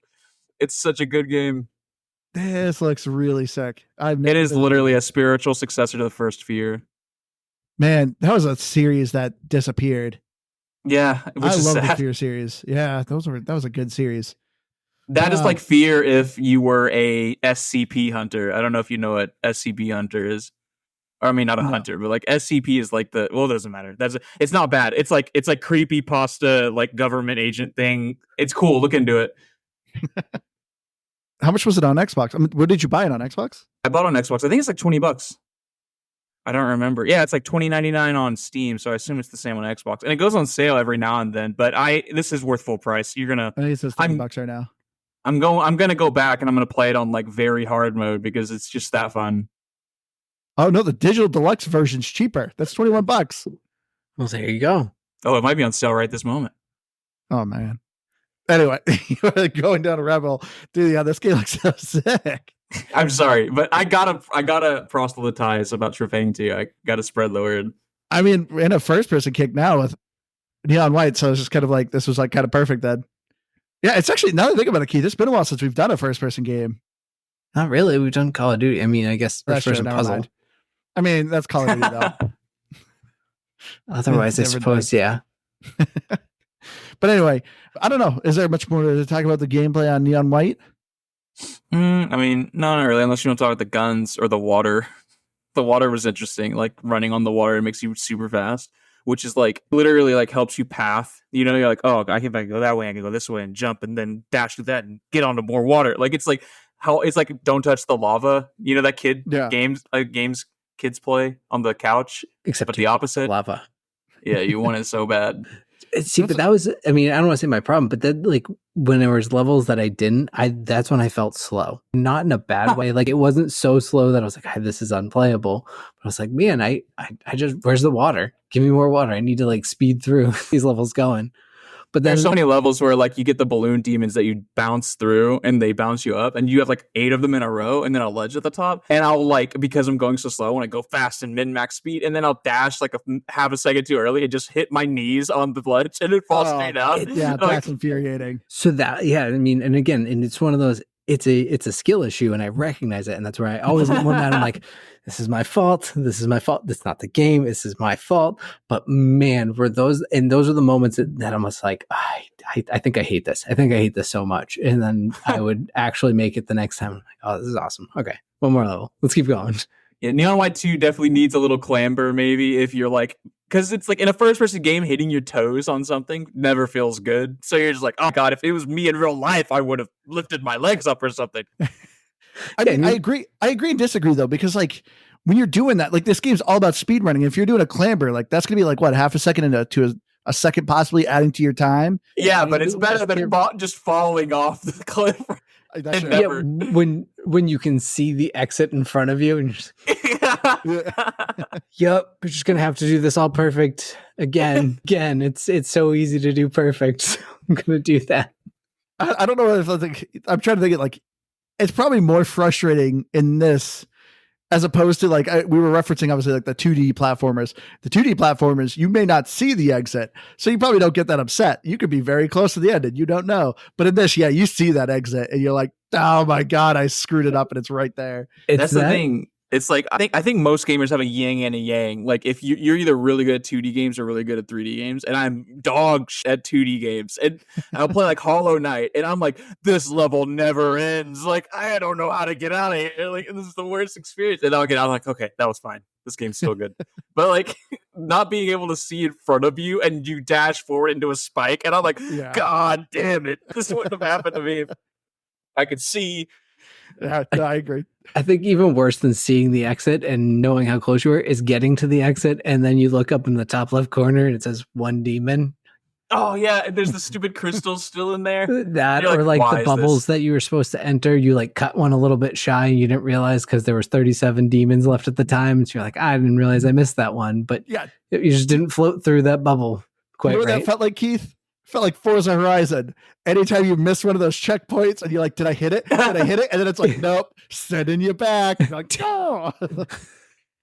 It's such a good game. This looks really sick. It is literally a spiritual successor to the first Fear. Man, that was a series that disappeared. Yeah, I love the Fear series. Yeah, that was a good series. That is like Fear if you were a SCP hunter. I don't know if you know what SCP hunter is. Or I mean, not a hunter, but like SCP is like it doesn't matter. It's not bad. It's like creepy pasta, like government agent thing. It's cool. Look into it. How much was it on Xbox? I mean, where did you buy it on Xbox? I bought it on Xbox. I think it's like $20. I don't remember. Yeah, it's like $20.99 on Steam, so I assume it's the same on Xbox. And it goes on sale every now and then. But this is worth full price. You're gonna. I think it says $30 right now. I'm gonna go back and I'm gonna play it on like very hard mode because it's just that fun. Oh no, the digital deluxe version's cheaper. That's $21. Well, there you go. Oh, it might be on sale right this moment. Oh man. Anyway, you're going down a rabbit hole. Dude, yeah, this game looks so sick. I'm sorry, but I gotta proselytize about Trepang to you. I gotta spread the word. I mean, we're in a first person kick now with Neon White, so it's just kind of like this was like kind of perfect then. Yeah, it's actually, now that I think about it, Keith, it's been a while since we've done a first person game. Not really. We've done Call of Duty. I mean, I guess first person puzzle. Mind. I mean, that's Call of Duty though. Otherwise, I suppose, yeah. But anyway, I don't know. Is there much more to talk about the gameplay on Neon White? I mean, no, not really, unless you don't talk about the guns or the water. The water was interesting. Like running on the water, it makes you super fast, which is like literally like helps you path. You know, you're like, oh, if I can go that way, I can go this way and jump and then dash through that and get onto more water. Like it's like don't touch the lava. You know that games kids play on the couch, except the opposite lava. Yeah, you want it so bad. See, but that was, I mean, I don't want to say my problem, but then like when there was levels that I didn't, that's when I felt slow. Not in a bad way. Like it wasn't so slow that I was like, this is unplayable. But I was like, man, I just, where's the water? Give me more water. I need to like speed through these levels going. But there's so many levels where like you get the balloon demons that you bounce through and they bounce you up and you have like 8 of them in a row and then a ledge at the top. And I'll like, because I'm going so slow, when I go fast and min-max speed and then I'll dash like half a second too early and just hit my knees on the ledge and it falls straight out. Yeah, that's infuriating. So that, yeah, I mean, and again, and it's one of those, it's a skill issue and I recognize it. And that's where I always get more mad. I'm like, this is my fault. This is my fault. This is not the game. This is my fault. But man, those are the moments that I'm just like, I think I hate this. I think I hate this so much. And then I would actually make it the next time. I'm like, oh, this is awesome. Okay, one more level. Let's keep going. Yeah, Neon White 2 definitely needs a little clamber, maybe, if you're like, because it's like in a first-person game, hitting your toes on something never feels good. So you're just like, oh god, if it was me in real life, I would have lifted my legs up or something. I mean, I agree and disagree though, because like when you're doing that, like this game's all about speedrunning. If you're doing a clamber, like that's gonna be like what, half a second to a second, possibly adding to your time. Yeah, but it's better than just falling off the cliff. Yeah, when you can see the exit in front of you and you're just yep, we're just gonna have to do this all perfect again. It's so easy to do perfect, so I'm gonna do that. I don't know if I'm trying to think it like it's probably more frustrating in this as opposed to like we were referencing obviously like the 2D platformers. The 2D platformers, you may not see the exit, so you probably don't get that upset. You could be very close to the end and you don't know. But in this, yeah, you see that exit and you're like, oh my god, I screwed it up and it's right there. That's the thing. It's like I think most gamers have a yin and a yang. Like if you're either really good at 2D games or really good at 3D games, and I'm dog at 2D games, and I'll play like Hollow Knight, and I'm like, this level never ends. Like I don't know how to get out of here. Like this is the worst experience. And I'm like, okay, that was fine. This game's still good. But like not being able to see in front of you, and you dash forward into a spike, and I'm like, god damn it, this wouldn't have happened to me if I could see. Yeah, I agree. I think even worse than seeing the exit and knowing how close you were is getting to the exit and then you look up in the top left corner and it says one demon. Oh yeah, and there's the stupid crystals still in there. That or like the bubbles that you were supposed to enter, you like cut one a little bit shy and you didn't realize because there was 37 demons left at the time. And so you're like, I didn't realize I missed that one. But yeah, you just didn't float through that bubble quite right. That felt like, Keith? Felt like Forza Horizon. Anytime you miss one of those checkpoints and you're like, did I hit it? Did I hit it? And then it's like, nope, sending you back. You're like, no.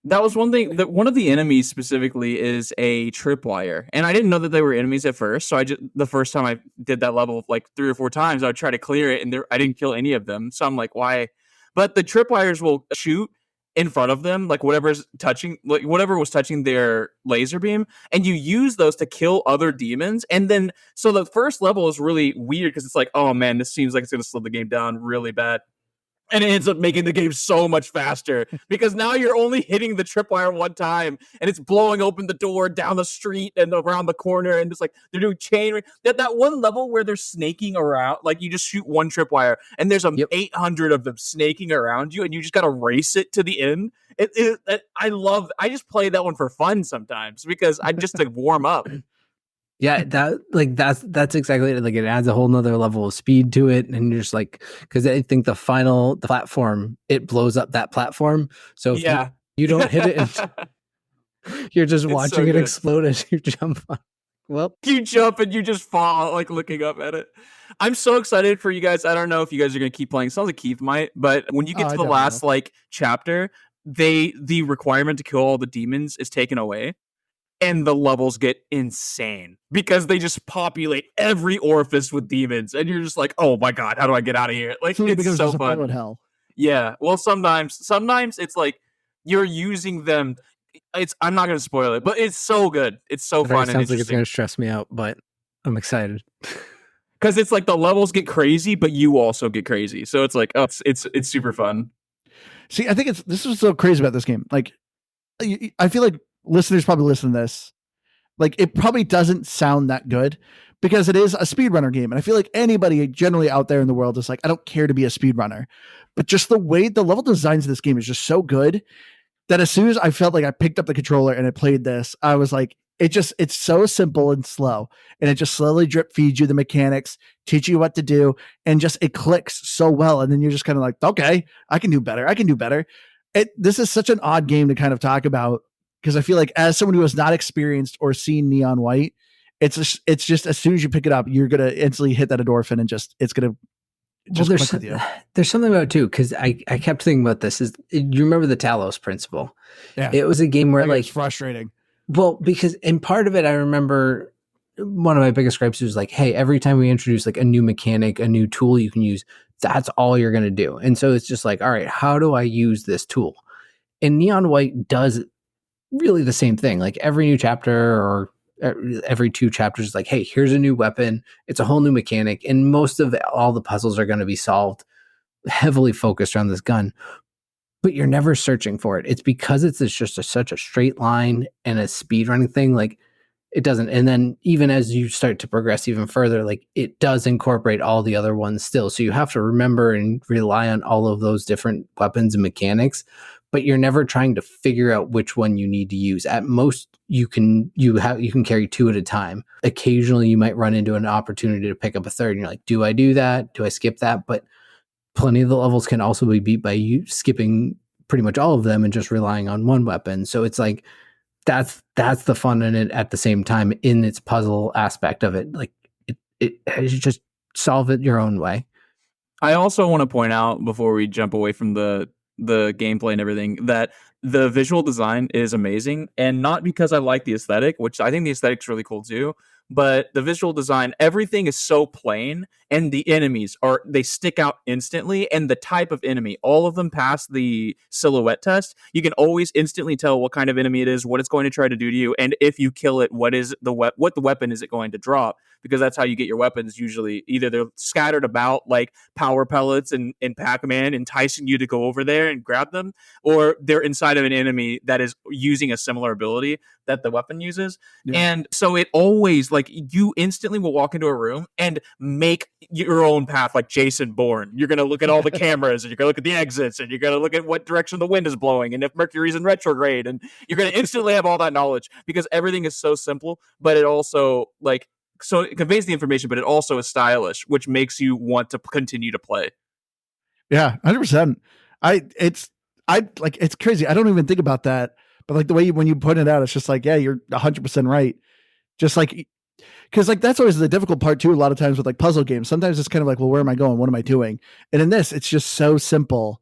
That was one thing. That one of the enemies specifically is a tripwire. And I didn't know that they were enemies at first. So the first time I did that level like 3 or 4 times, I would try to clear it and I didn't kill any of them. So I'm like, why? But the tripwires will shoot in front of them, like whatever was touching their laser beam, and you use those to kill other demons. And then, so the first level is really weird because it's like, oh man, this seems like it's going to slow the game down really bad. And it ends up making the game so much faster because now you're only hitting the tripwire one time and it's blowing open the door down the street and around the corner. And it's like they're doing chain. That one level where they're snaking around, like you just shoot one tripwire and there's 800 of them snaking around you and you just got to race it to the end. I just play that one for fun sometimes because I just to warm up. Yeah, that's exactly it. Like it adds a whole nother level of speed to it, and you're just like, because I think the platform, it blows up that platform. So if you don't hit it, and you're just watching it explode as you jump on. Well, you jump and you just fall, like looking up at it. I'm so excited for you guys. I don't know if you guys are gonna keep playing. Sounds like Keith might, but when you get to the last like chapter, the requirement to kill all the demons is taken away. And the levels get insane because they just populate every orifice with demons, and you're just like, "Oh my god, how do I get out of here?" Like it's so fun. Hell. Yeah. Well, sometimes it's like you're using them. I'm not going to spoil it, but it's so good. It's so fun. It sounds like it's going to stress me out, but I'm excited because it's like the levels get crazy, but you also get crazy. So it's like, oh, it's super fun. See, I think this is so crazy about this game. Like, I feel like listeners probably listen to this, like it probably doesn't sound that good because it is a speedrunner game. And I feel like anybody generally out there in the world is like, I don't care to be a speedrunner, but just the way the level designs of this game is just so good that as soon as I felt like I picked up the controller and I played this, I was like, it's so simple and slow. And it just slowly drip feeds you the mechanics, teach you what to do. And just, it clicks so well. And then you're just kind of like, okay, I can do better. This is such an odd game to kind of talk about, because I feel like as someone who has not experienced or seen Neon White, it's just as soon as you pick it up, you're going to instantly hit that endorphin and it's going to click with you. There's something about it too, because I kept thinking about this. You remember the Talos principle? Yeah. It was a game where like, it's frustrating. Well, because in part of it, I remember one of my biggest gripes was like, hey, every time we introduce like a new mechanic, a new tool you can use, that's all you're going to do. And so it's just like, all right, how do I use this tool? And Neon White does really the same thing. Like every new chapter or every 2 chapters is like, hey, here's a new weapon. It's a whole new mechanic. And most of all the puzzles are going to be solved heavily focused around this gun, but you're never searching for it. It's because it's just such a straight line and a speedrunning thing. Like it doesn't. And then even as you start to progress even further, like it does incorporate all the other ones still. So you have to remember and rely on all of those different weapons and mechanics, but you're never trying to figure out which one you need to use. At most, you can carry 2 at a time. Occasionally, you might run into an opportunity to pick up a third, and you're like, "Do I do that? Do I skip that?" But plenty of the levels can also be beat by you skipping pretty much all of them and just relying on one weapon. So it's like that's the fun in it at the same time in its puzzle aspect of it. Like it you just solve it your own way. I also want to point out before we jump away from the gameplay and everything that the visual design is amazing, and not because I like the aesthetic, which I think the aesthetic's really cool too, but the visual design, everything is so plain, and the enemies they stick out instantly, and the type of enemy, all of them pass the silhouette test. You can always instantly tell what kind of enemy it is, what it's going to try to do to you, and if you kill it, what the weapon is it going to drop, because that's how you get your weapons usually. Either they're scattered about like power pellets in Pac-Man, enticing you to go over there and grab them, or they're inside of an enemy that is using a similar ability that the weapon uses. Yeah. And so it always, like, you instantly will walk into a room and make your own path like Jason Bourne. You're going to look at all the cameras, and you're going to look at the exits, and you're going to look at what direction the wind is blowing and if Mercury's in retrograde, and you're going to instantly have all that knowledge because everything is so simple, but it also so it conveys the information, but it also is stylish, which makes you want to continue to play. Yeah, 100%. It's crazy. I don't even think about that, but like the way when you put it out, it's just like, yeah, you're 100% right. Just like, because like that's always the difficult part too. A lot of times with like puzzle games, sometimes it's kind of like, well, where am I going? What am I doing? And in this, it's just so simple.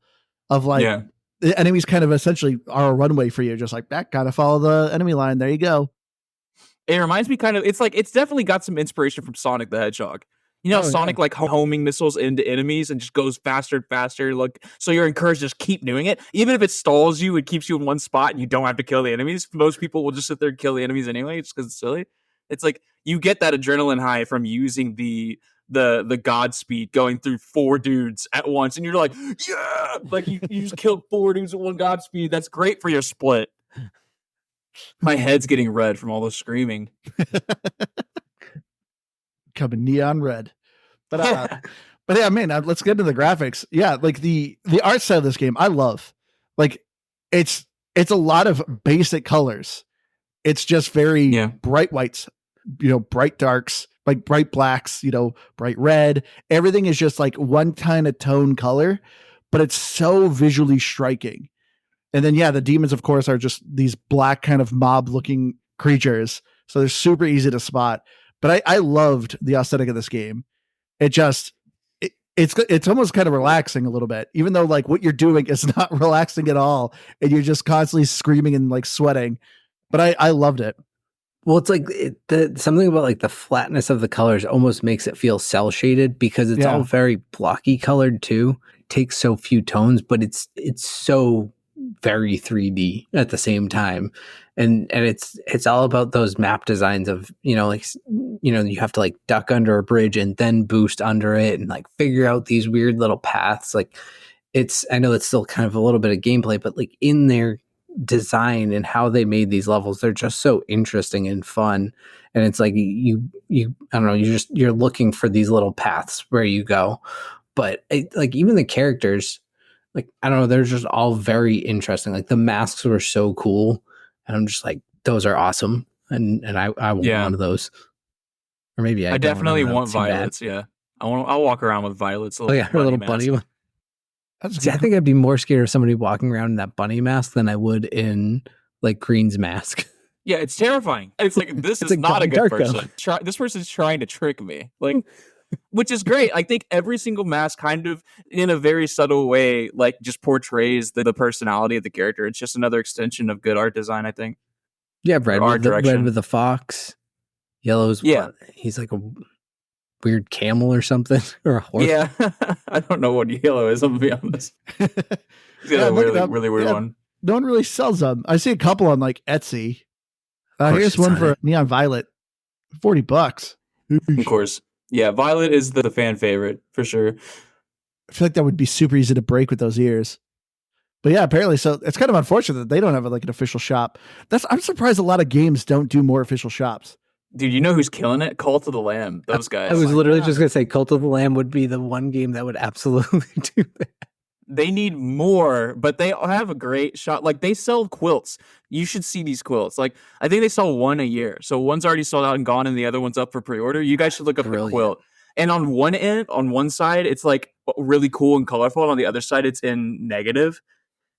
Of like, the enemies kind of essentially are a runway for you. Just like that, gotta follow the enemy line. There you go. It reminds me kind of, it's definitely got some inspiration from Sonic the Hedgehog. You know, Sonic like homing missiles into enemies and just goes faster and faster. Like, so you're encouraged to just keep doing it, even if it stalls you. It keeps you in one spot, and you don't have to kill the enemies. Most people will just sit there and kill the enemies anyway, just because it's silly. It's like you get that adrenaline high from using the Godspeed going through 4 dudes at once, and you're like, yeah, like you just killed 4 dudes with one Godspeed. That's great for your split. My head's getting red from all the screaming. Coming neon red. But yeah, man, let's get into the graphics. Yeah, like the art style of this game, I love. Like it's a lot of basic colors. It's just very bright whites, bright darks, like bright blacks, bright red. Everything is just like one kind of tone color, but it's so visually striking. And then, the demons, of course, are just these black kind of mob looking creatures. So they're super easy to spot. But I loved the aesthetic of this game. It just, it's almost kind of relaxing a little bit, even though like what you're doing is not relaxing at all. And you're just constantly screaming and like sweating. But I loved it. Well, it's like something about like the flatness of the colors almost makes it feel cell shaded because it's all very blocky colored too. It takes so few tones, but it's so very 3D at the same time. And it's all about those map designs of, you have to like duck under a bridge and then boost under it and like figure out these weird little paths. Like I know it's still kind of a little bit of gameplay, but like in their design and how they made these levels, they're just so interesting and fun. And it's like you I don't know, you're looking for these little paths where you go. But like even the characters, like I don't know, they're just all very interesting. Like the masks were so cool, and I'm just like, those are awesome, and I want one of those. Or maybe I definitely want Violets. Bad. Yeah, I'll walk around with Violets. Her little bunny one. I think I'd be more scared of somebody walking around in that bunny mask than I would in like Green's mask. Yeah, it's terrifying. It's like this is not a good person. This person's trying to trick me. Like. Which is great. I think every single mask kind of in a very subtle way, like just portrays the personality of the character. It's just another extension of good art design, I think. Yeah, red with the fox. Yellow's he's like a weird camel or something, or a horse. Yeah, I don't know what yellow is, I'm going to be honest. He's got a really weird one. No one really sells them. I see a couple on like Etsy. Here's one for Neon Violet, $40. Of course. Yeah, Violet is the fan favorite for sure. I feel like that would be super easy to break with those ears. But yeah, apparently, so it's kind of unfortunate that they don't have like an official shop. I'm surprised a lot of games don't do more official shops. Dude, you know who's killing it? Cult of the Lamb. Those guys. I was literally just going to say Cult of the Lamb would be the one game that would absolutely do that. They need more, but they have a great shot. Like they sell quilts. You should see these quilts. Like I think they sell one a year. So one's already sold out and gone, and the other one's up for pre-order. You guys should look up the quilt. And on one side, it's like really cool and colorful, and on the other side, it's in negative.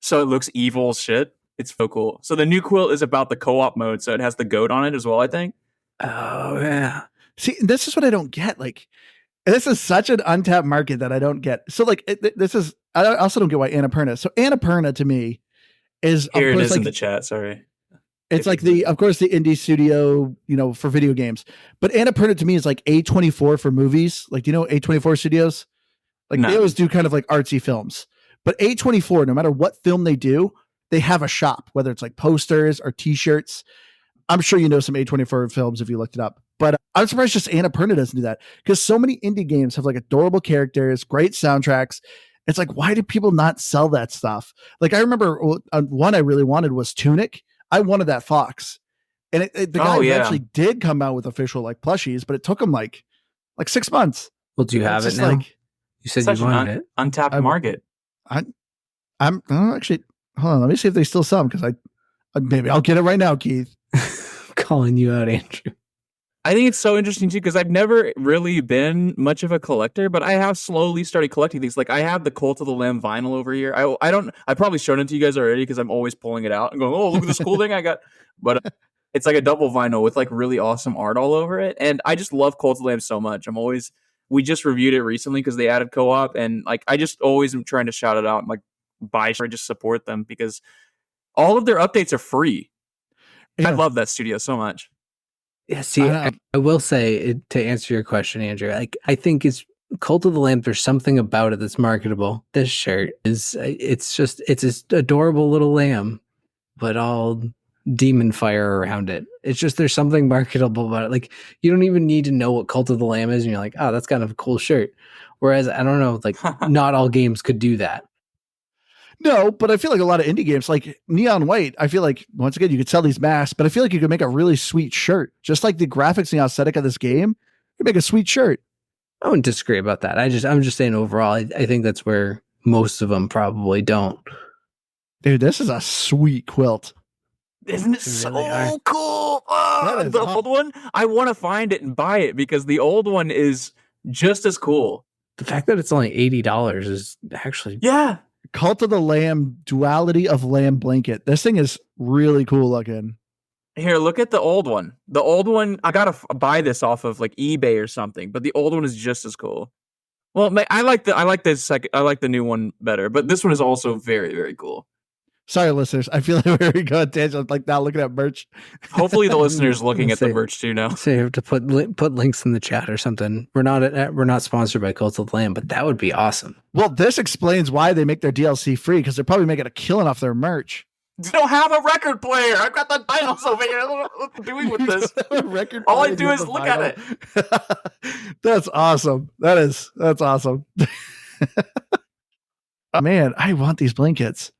So it looks evil as shit. It's so cool. So the new quilt is about the co-op mode, so it has the goat on it as well, I think. Oh yeah. See, this is what I don't get. Like, this is such an untapped market that I don't get. So like, I also don't get why Annapurna. So Annapurna to me is here it is like, in the chat. Sorry, it's like the indie studio, for video games. But Annapurna to me is like A24 for movies. Like, do you know A24 studios? Like they always do kind of like artsy films. But A24, no matter what film they do, they have a shop, whether it's like posters or T-shirts. I'm sure you know some A24 films if you looked it up. But I'm surprised just Annapurna doesn't do that, because so many indie games have like adorable characters, great soundtracks. It's like, why do people not sell that stuff? Like I remember one I really wanted was Tunic. I wanted that fox, and the guy eventually did come out with official like plushies, but it took him like 6 months. Well, do you have it now? Like, you said you wanted it. Untapped market. I'm actually, hold on. Let me see if they still sell them, because maybe I'll get it right now, Keith. Calling you out, Andrew. I think it's so interesting too, because I've never really been much of a collector, but I have slowly started collecting things. Like I have the Cult of the Lamb vinyl over here. I probably showed it to you guys already, because I'm always pulling it out and going, oh, look at this cool thing I got. But it's like a double vinyl with like really awesome art all over it. And I just love Cult of the Lamb so much. We just reviewed it recently because they added co-op, and like I just always am trying to shout it out and like buy or just support them, because all of their updates are free. Yeah. I love that studio so much. Yeah, see, I will say to answer your question, Andrew, like I think it's Cult of the Lamb. There's something about it that's marketable. This shirt is it's this adorable little lamb, but all demon fire around it. It's just there's something marketable about it. Like you don't even need to know what Cult of the Lamb is, and you're like, oh, that's kind of a cool shirt. Whereas I don't know, like not all games could do that. No, but I feel like a lot of indie games, like Neon White, I feel like, once again, you could sell these masks, but I feel like you could make a really sweet shirt. Just like the graphics and the aesthetic of this game, you could make a sweet shirt. I wouldn't disagree about that. I'm just saying overall, I think that's where most of them probably don't. Dude, this is a sweet quilt. Isn't it so cool? Oh, the old one, I want to find it and buy it because the old one is just as cool. The fact that it's only $80 is actually... Yeah. Cult of the Lamb, Duality of Lamb blanket. This thing is really cool looking. Here, look at the old one. The old one, I gotta buy this off of like eBay or something, but the old one is just as cool. Well, I like the new one better, but this one is also very, very cool. Sorry, listeners. I feel like we're going tangent like now looking at merch. Hopefully, the listeners looking at the merch too now. So you have to put links in the chat or something. We're not sponsored by Cult of the Lamb, but that would be awesome. Well, this explains why they make their DLC free because they're probably making a killing off their merch. You don't have a record player. I've got the vinyls over here. I don't know what I'm doing with this. All I do is look at it. That's awesome. That's awesome. Oh, man, I want these blankets.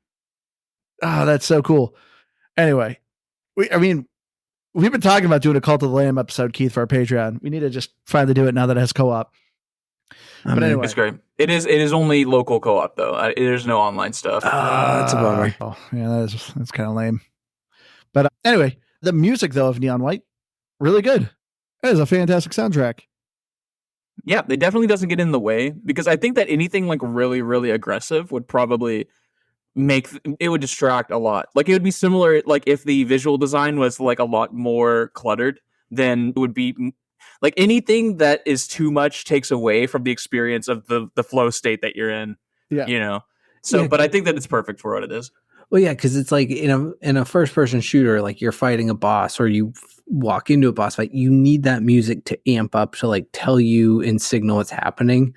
Oh, that's so cool. Anyway, we've been talking about doing a Cult of the Lamb episode, Keith, for our Patreon. We need to just finally do it now that it has co-op. But anyway, it's great. It is only local co-op though. There's no online stuff. That's a bummer. Oh, yeah, that's kind of lame. But anyway, the music though of Neon White, really good. It is a fantastic soundtrack. Yeah, it definitely doesn't get in the way because I think that anything like really, really aggressive would probably would distract a lot. Like it would be similar, like if the visual design was like a lot more cluttered, then it would be like anything that is too much takes away from the experience of the flow state that you're in. Yeah, you know. So, yeah. But I think that it's perfect for what it is. Well, yeah, because it's like in a first person shooter, like you're fighting a boss or you walk into a boss fight, you need that music to amp up to like tell you and signal what's happening.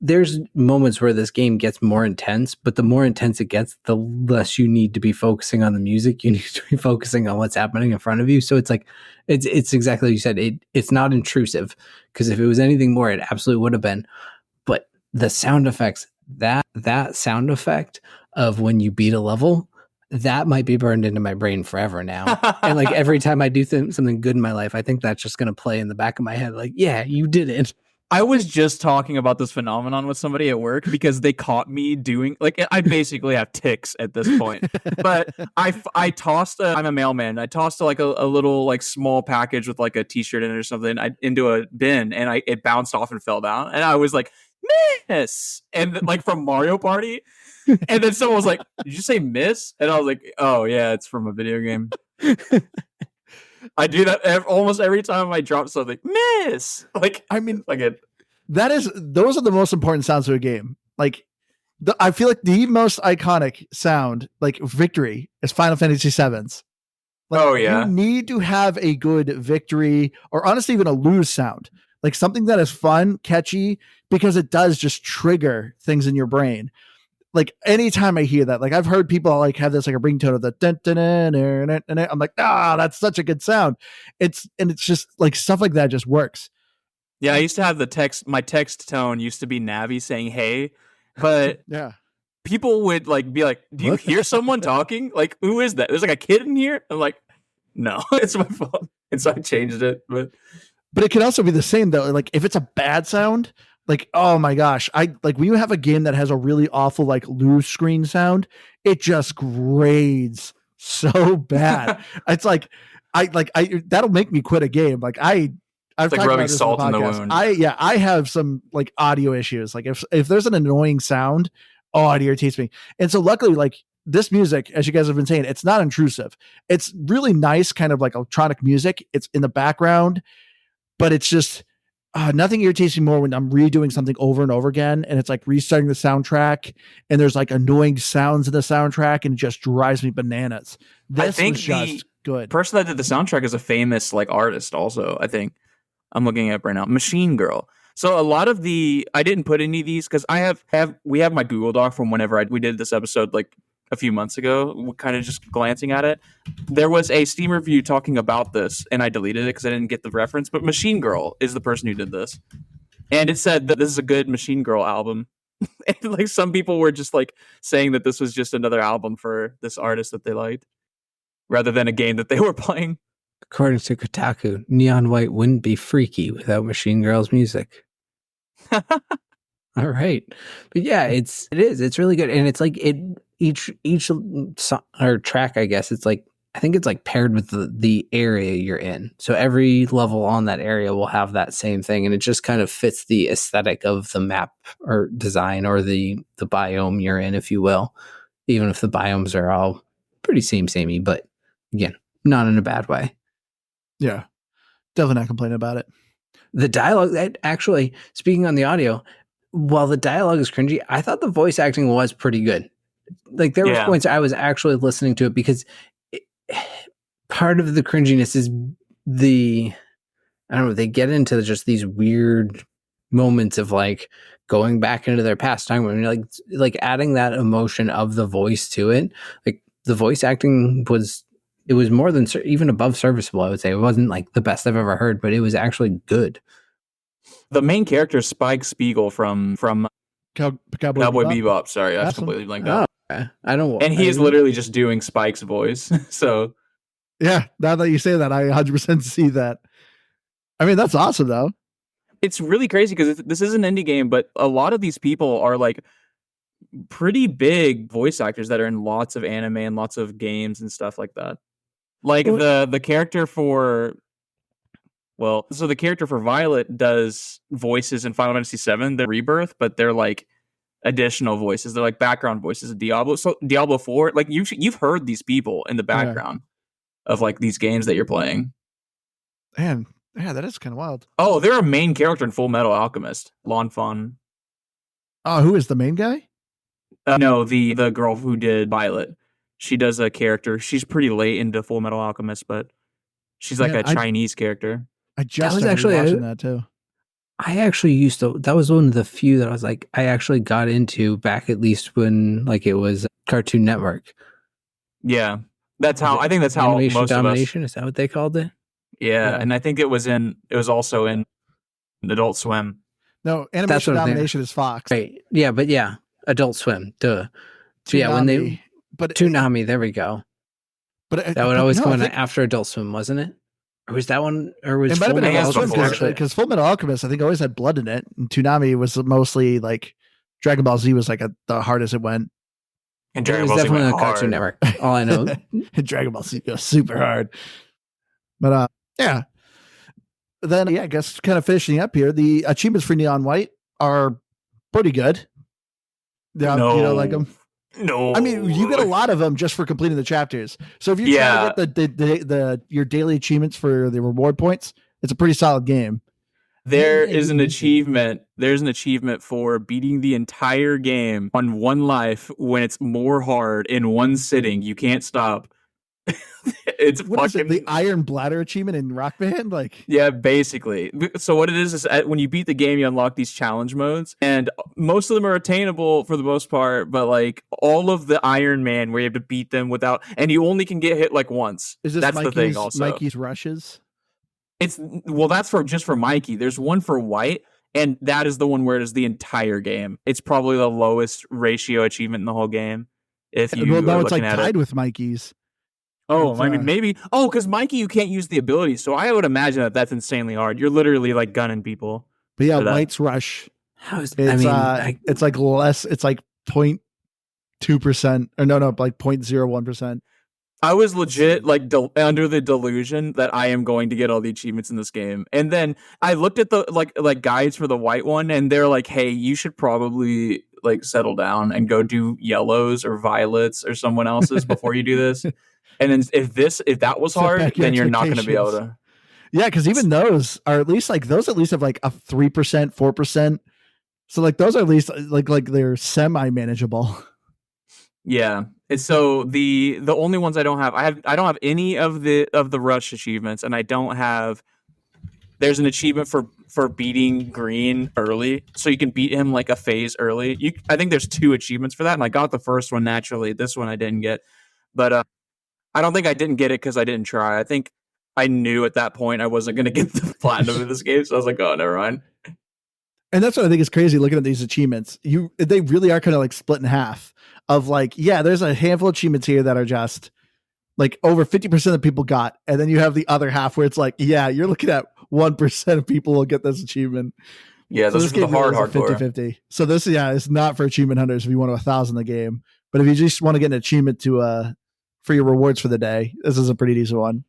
There's moments where this game gets more intense, but the more intense it gets, the less you need to be focusing on the music. You need to be focusing on what's happening in front of you. So it's like, it's exactly what you said. It's not intrusive because if it was anything more, it absolutely would have been. But the sound effects, that sound effect of when you beat a level, that might be burned into my brain forever now. And like every time I do something good in my life, I think that's just going to play in the back of my head. Like, yeah, you did it. I was just talking about this phenomenon with somebody at work because they caught me doing like I basically have tics at this point. But I tossed I'm a mailman. I tossed like a little like small package with like a t-shirt in it or something into a bin and it bounced off and fell down and I was like, miss, and like from Mario Party. And then someone was like, did you say miss? And I was like, oh yeah, it's from a video game. I do that almost every time I drop something. Miss, like those are the most important sounds of a game. Like, I feel like the most iconic sound, like victory, is Final Fantasy VII's. Like, oh yeah, you need to have a good victory, or honestly, even a lose sound, like something that is fun, catchy, because it does just trigger things in your brain. Like anytime I hear that, like I've heard people like have this like a ringtone of the dun, dun, dun, dun, dun, dun, dun. I'm like, that's such a good sound. It's just like stuff like that just works. Yeah, I used to have my text tone used to be Nave saying hey, but yeah, people would like be like, do you hear someone talking? Like, who is that? There's like a kid in here. I'm like, no, it's my phone. And so I changed it, but it can also be the same though. Like if it's a bad sound, like, oh my gosh, I like when you have a game that has a really awful like lose screen sound, it just grades so bad. It's like I that'll make me quit a game. Like I've like rubbing salt in the wound. I have some like audio issues. Like if there's an annoying sound, it irritates me. And so luckily, like this music, as you guys have been saying, it's not intrusive. It's really nice, kind of like electronic music. It's in the background, but it's just nothing irritates me more when I'm redoing something over and over again and it's like restarting the soundtrack and there's like annoying sounds in the soundtrack and it just drives me bananas. I think good. person that did the soundtrack is a famous like artist also, I think. I'm looking at it right now. Machine Girl. So a lot of I didn't put any of these because we have my Google Doc from whenever we did this episode like a few months ago, kind of just glancing at it. There was a Steam review talking about this, and I deleted it because I didn't get the reference. But Machine Girl is the person who did this, and it said that this is a good Machine Girl album. And like some people were just like saying that this was just another album for this artist that they liked, rather than a game that they were playing. According to Kotaku, Neon White wouldn't be freaky without Machine Girl's music. All right, but yeah, it's really good, and it's like each song, or track, I guess it's like, I think it's like paired with the area you're in. So every level on that area will have that same thing, and it just kind of fits the aesthetic of the map or design or the biome you're in, if you will. Even if the biomes are all pretty samey, but again, not in a bad way. Yeah, definitely not complaining about it. The dialogue, actually, speaking on the audio, while the dialogue is cringy, I thought the voice acting was pretty good. Like there were points I was actually listening to it because part of the cringiness is I don't know, they get into just these weird moments of like going back into their past time when you're like adding that emotion of the voice to it. Like the voice acting was more than even above serviceable, I would say. It wasn't like the best I've ever heard, but it was actually good. The main character is Spike Spiegel from Cowboy Bebop. Sorry, I just completely blanked out. Okay. I don't. And he is literally just doing Spike's voice. So yeah, now that you say that, I 100% see that. I mean, that's awesome though. It's really crazy because this is an indie game, but a lot of these people are like pretty big voice actors that are in lots of anime and lots of games and stuff like that. Like the character for the character for Violet does voices in Final Fantasy VII, the Rebirth, but they're like additional voices. They're like background voices of Diablo. So Diablo 4, like you've heard these people in the background of like these games that you're playing. Man, yeah, that is kind of wild. Oh, they're a main character in Full Metal Alchemist, Lon Fon. Oh, who is the main guy? No, the girl who did Violet. She does a character. She's pretty late into Full Metal Alchemist, but she's like a Chinese character. I just was actually watching that too. I actually used to. That was one of the few that I was like, I actually got into back at least when like it was Cartoon Network. Yeah, that's how. I think that's how Animation most Domination, of us. is that what they called it? Yeah, and I think it was also in Adult Swim. No, Animation Domination is Fox. Right. Yeah, but yeah, Adult Swim. Duh. So yeah, when they Toonami, there we go. But that would always come in after Adult Swim, wasn't it? Or was that one? Or was it might have been Adult Swim actually? Because Full Metal Alchemist, I think, always had blood in it. And Toonami was mostly like DragonAll Z was like the hardest it went. And Dragon Ball Z definitely went on Cartoon Network. All I know, Dragon Ball Z goes super hard. But yeah. Then I guess kind of finishing up here, the achievements for Neon White are pretty good. Yeah, no. You don't like them? No, I mean, you get a lot of them just for completing the chapters. So if you try to get your daily achievements for the reward points, it's a pretty solid game. There's an achievement for beating the entire game on one life when it's more hard in one sitting. You can't stop. It's what fucking is it, the Iron Bladder achievement in Rock Band, like yeah, basically. So what it is when you beat the game, you unlock these challenge modes, and most of them are attainable for the most part. But like all of the Iron Man, where you have to beat them without, and you only can get hit like once. Is this that's Mikey's, the thing? Also, Mikey's rushes. That's just for Mikey. There's one for White, and that is the one where it is the entire game. It's probably the lowest ratio achievement in the whole game. If you it's like tied with Mikey's. Oh, I mean, maybe. Oh, because Mikey, you can't use the ability. So I would imagine that that's insanely hard. You're literally like gunning people. But yeah, White's Rush. It's like less. It's like 0.2% or no, like 0.01%. I was legit like under the delusion that I am going to get all the achievements in this game, and then I looked at the like guides for the White one, and they're like, "Hey, you should probably like settle down and go do yellows or violets or someone else's before you do this." And then if that was hard, then you're not going to be able to. Yeah, because even those are at least like those at least have like a 3%, 4%. So like those are at least like they're semi manageable. Yeah, And so the only ones I don't have any of the rush achievements, and I don't have. There's an achievement for beating Green early, so you can beat him like a phase early. I think there's 2 achievements for that, and I got the first one naturally. This one I didn't get, but I don't think I didn't get it because I didn't try. I think I knew at that point I wasn't going to get the platinum in this game, so I was like, oh, never mind. And that's what I think is crazy looking at these achievements. They really are kind of like split in half of like, yeah, there's a handful of achievements here that are just like over 50% of people got. And then you have the other half where it's like, yeah, you're looking at 1% of people will get this achievement. Yeah, so this is the hardcore. 50-50. So this, it's not for achievement hunters if you want 1,000 the game. But if you just want to get an achievement for your rewards for the day, this is a pretty decent one.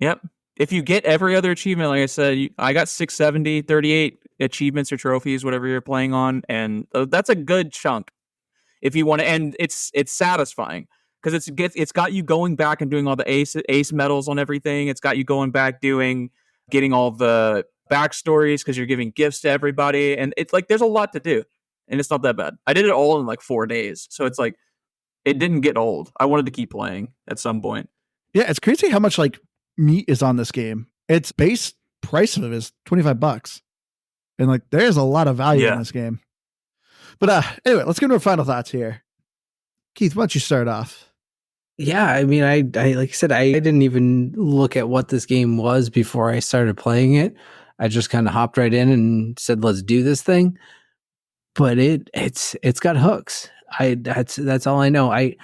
Yep. If you get every other achievement, like I said, I got 670, 38 achievements or trophies, whatever you're playing on, and that's a good chunk. If you want to, and it's satisfying because it's got you going back and doing all the ace medals on everything. It's got you going back getting all the backstories because you're giving gifts to everybody, and it's like there's a lot to do, and it's not that bad. I did it all in like 4 days, so it's like it didn't get old. I wanted to keep playing at some point. Yeah, it's crazy how much like meat is on this game. Its base price of it is $25, and like there's a lot of value in this game. But anyway, let's get into our final thoughts here. Keith, why don't you start off? Yeah, I mean, I like I said, I didn't even look at what this game was before I started playing it. I just kind of hopped right in and said, "Let's do this thing." But it's got hooks. That's all I know. I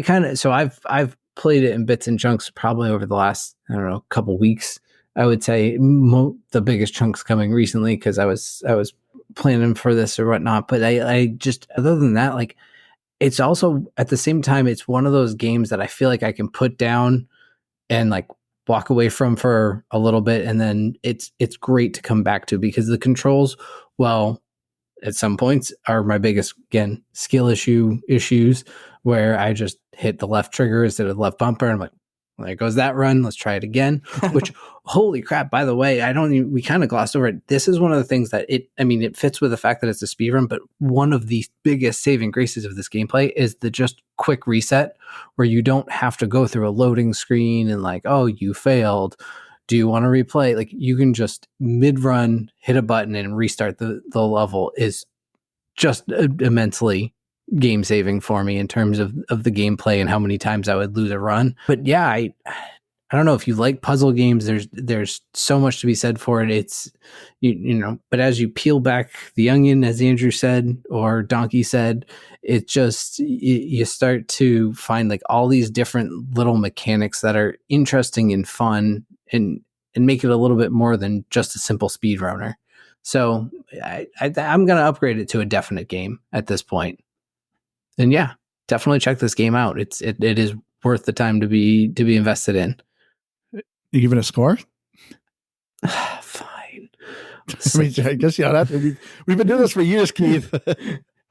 kind of I've played it in bits and chunks probably over the last couple weeks. I would say the biggest chunks coming recently because I was planning for this or whatnot. But I just other than that, like. It's also at the same time, it's one of those games that I feel like I can put down and like walk away from for a little bit. And then it's great to come back to because the controls, well, at some points are my biggest, again, skill issues where I just hit the left trigger instead of the left bumper. And I'm like, well, there goes that run. Let's try it again, which holy crap. By the way, we kind of glossed over it. This is one of the things that it fits with the fact that it's a speed run, but one of the biggest saving graces of this gameplay is the just quick reset where you don't have to go through a loading screen and like, oh, you failed. Do you want to replay? Like you can just mid-run, hit a button and restart the level is just immensely game saving for me in terms of the gameplay and how many times I would lose a run. But yeah, I don't know if you like puzzle games, there's so much to be said for it. It's, but as you peel back the onion, as Andrew said, or Donkey said, it just, you start to find like all these different little mechanics that are interesting and fun and make it a little bit more than just a simple speedrunner. So I'm going to upgrade it to a definite game at this point. And yeah, definitely check this game out. It is worth the time to be invested in. You giving a score? Fine. I mean, I guess we've been doing this for years, Keith.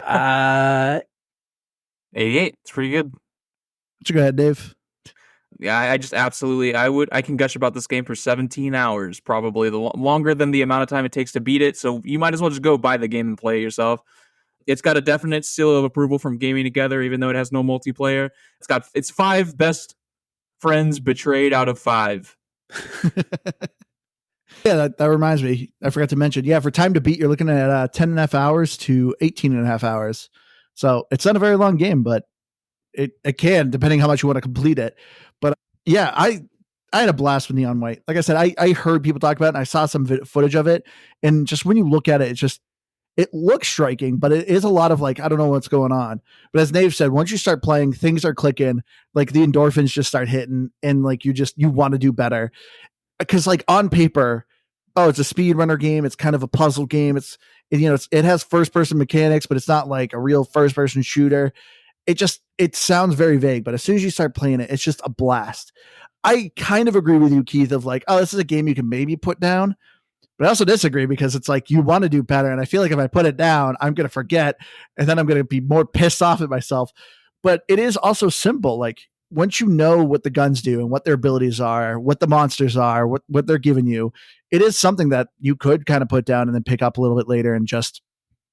88. It's pretty good. Let's go ahead, Dave. Yeah, I just absolutely, I can gush about this game for 17 hours, probably longer than the amount of time it takes to beat it. So you might as well just go buy the game and play it yourself. It's got a definite seal of approval from Gaming Together, even though it has no multiplayer. It's 5 best friends betrayed out of 5. Yeah, that reminds me. I forgot to mention. Yeah, for time to beat, you're looking at 10 and a half hours to 18 and a half hours. So it's not a very long game, but it can, depending how much you want to complete it. But yeah, I had a blast with Neon White. Like I said, I heard people talk about it and I saw some footage of it. And just when you look at it, it looks striking, but it is a lot of like, I don't know what's going on. But as Nave said, once you start playing, things are clicking, like the endorphins just start hitting and like you want to do better. Because like on paper, it's a speedrunner game. It's kind of a puzzle game. It has first person mechanics, but it's not like a real first person shooter. It sounds very vague, but as soon as you start playing it, it's just a blast. I kind of agree with you, Keith, of like, this is a game you can maybe put down. But I also disagree because it's like you want to do better. And I feel like if I put it down, I'm going to forget and then I'm going to be more pissed off at myself. But it is also simple. Like once you know what the guns do and what their abilities are, what the monsters are, what they're giving you, it is something that you could kind of put down and then pick up a little bit later and just,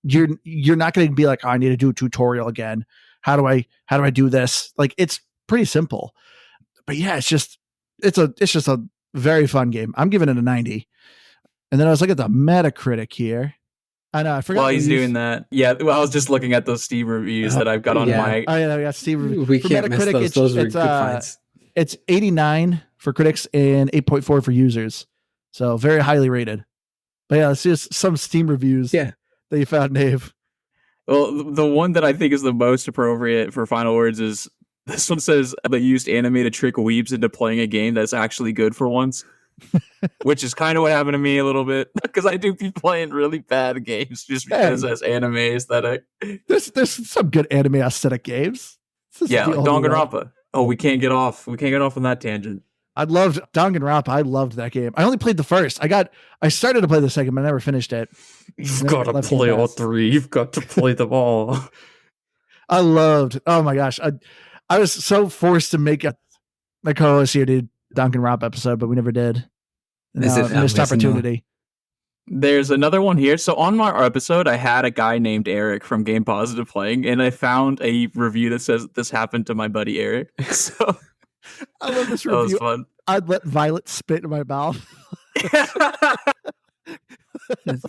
you're not going to be like, I need to do a tutorial again. how do I do this? Like, it's pretty simple, but yeah, it's just a very fun game. I'm giving it a 90. And then I was looking at the Metacritic here. I know, I forgot. While he's doing that, yeah. Well, I was just looking at those Steam reviews that I've got on my. Oh yeah, we got Steam reviews. We can't miss those. Those were good finds. It's 89 for critics and 8.4 for users, so very highly rated. But yeah, let's just some Steam reviews. That you found, Nave. Well, the one that I think is the most appropriate for final words is this one says they used anime to trick weebs into playing a game that's actually good for once. Which is kind of what happened to me a little bit, because I do be playing really bad games just because that's anime aesthetic. There's some good anime aesthetic games. Yeah, like Danganronpa. Oh, we can't get off on that tangent. I loved Danganronpa. I loved that game. I only played the first. I started to play the second, but I never finished it. You've got to play all three. You've got to play them all. I loved. Oh my gosh, I was so forced to make my co-host here did Danganronpa episode, but we never did. Missed opportunity. There's another one here. So on my episode, I had a guy named Eric from Game Positive playing, and I found a review that says this happened to my buddy Eric. So I love this review. That was fun. I'd let Violet spit in my mouth.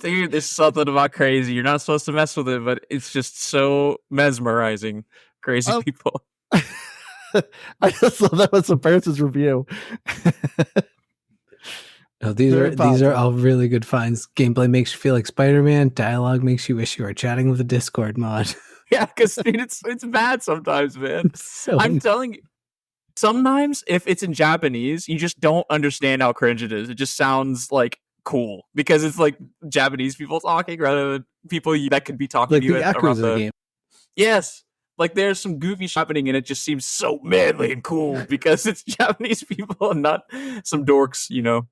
Dude, there's something about crazy. You're not supposed to mess with it, but it's just so mesmerizing. Crazy people. I just love that was Paris' review. No, these are all really good finds. Gameplay makes you feel like Spider-Man. Dialogue makes you wish you were chatting with a Discord mod. Yeah, because it's bad sometimes, man. I'm telling you, sometimes if it's in Japanese, you just don't understand how cringe it is. It just sounds like cool because it's like Japanese people talking rather than people that could be talking like to you around the game. Yes. Like there's some goofy shit happening and it just seems so manly and cool because it's Japanese people and not some dorks, you know.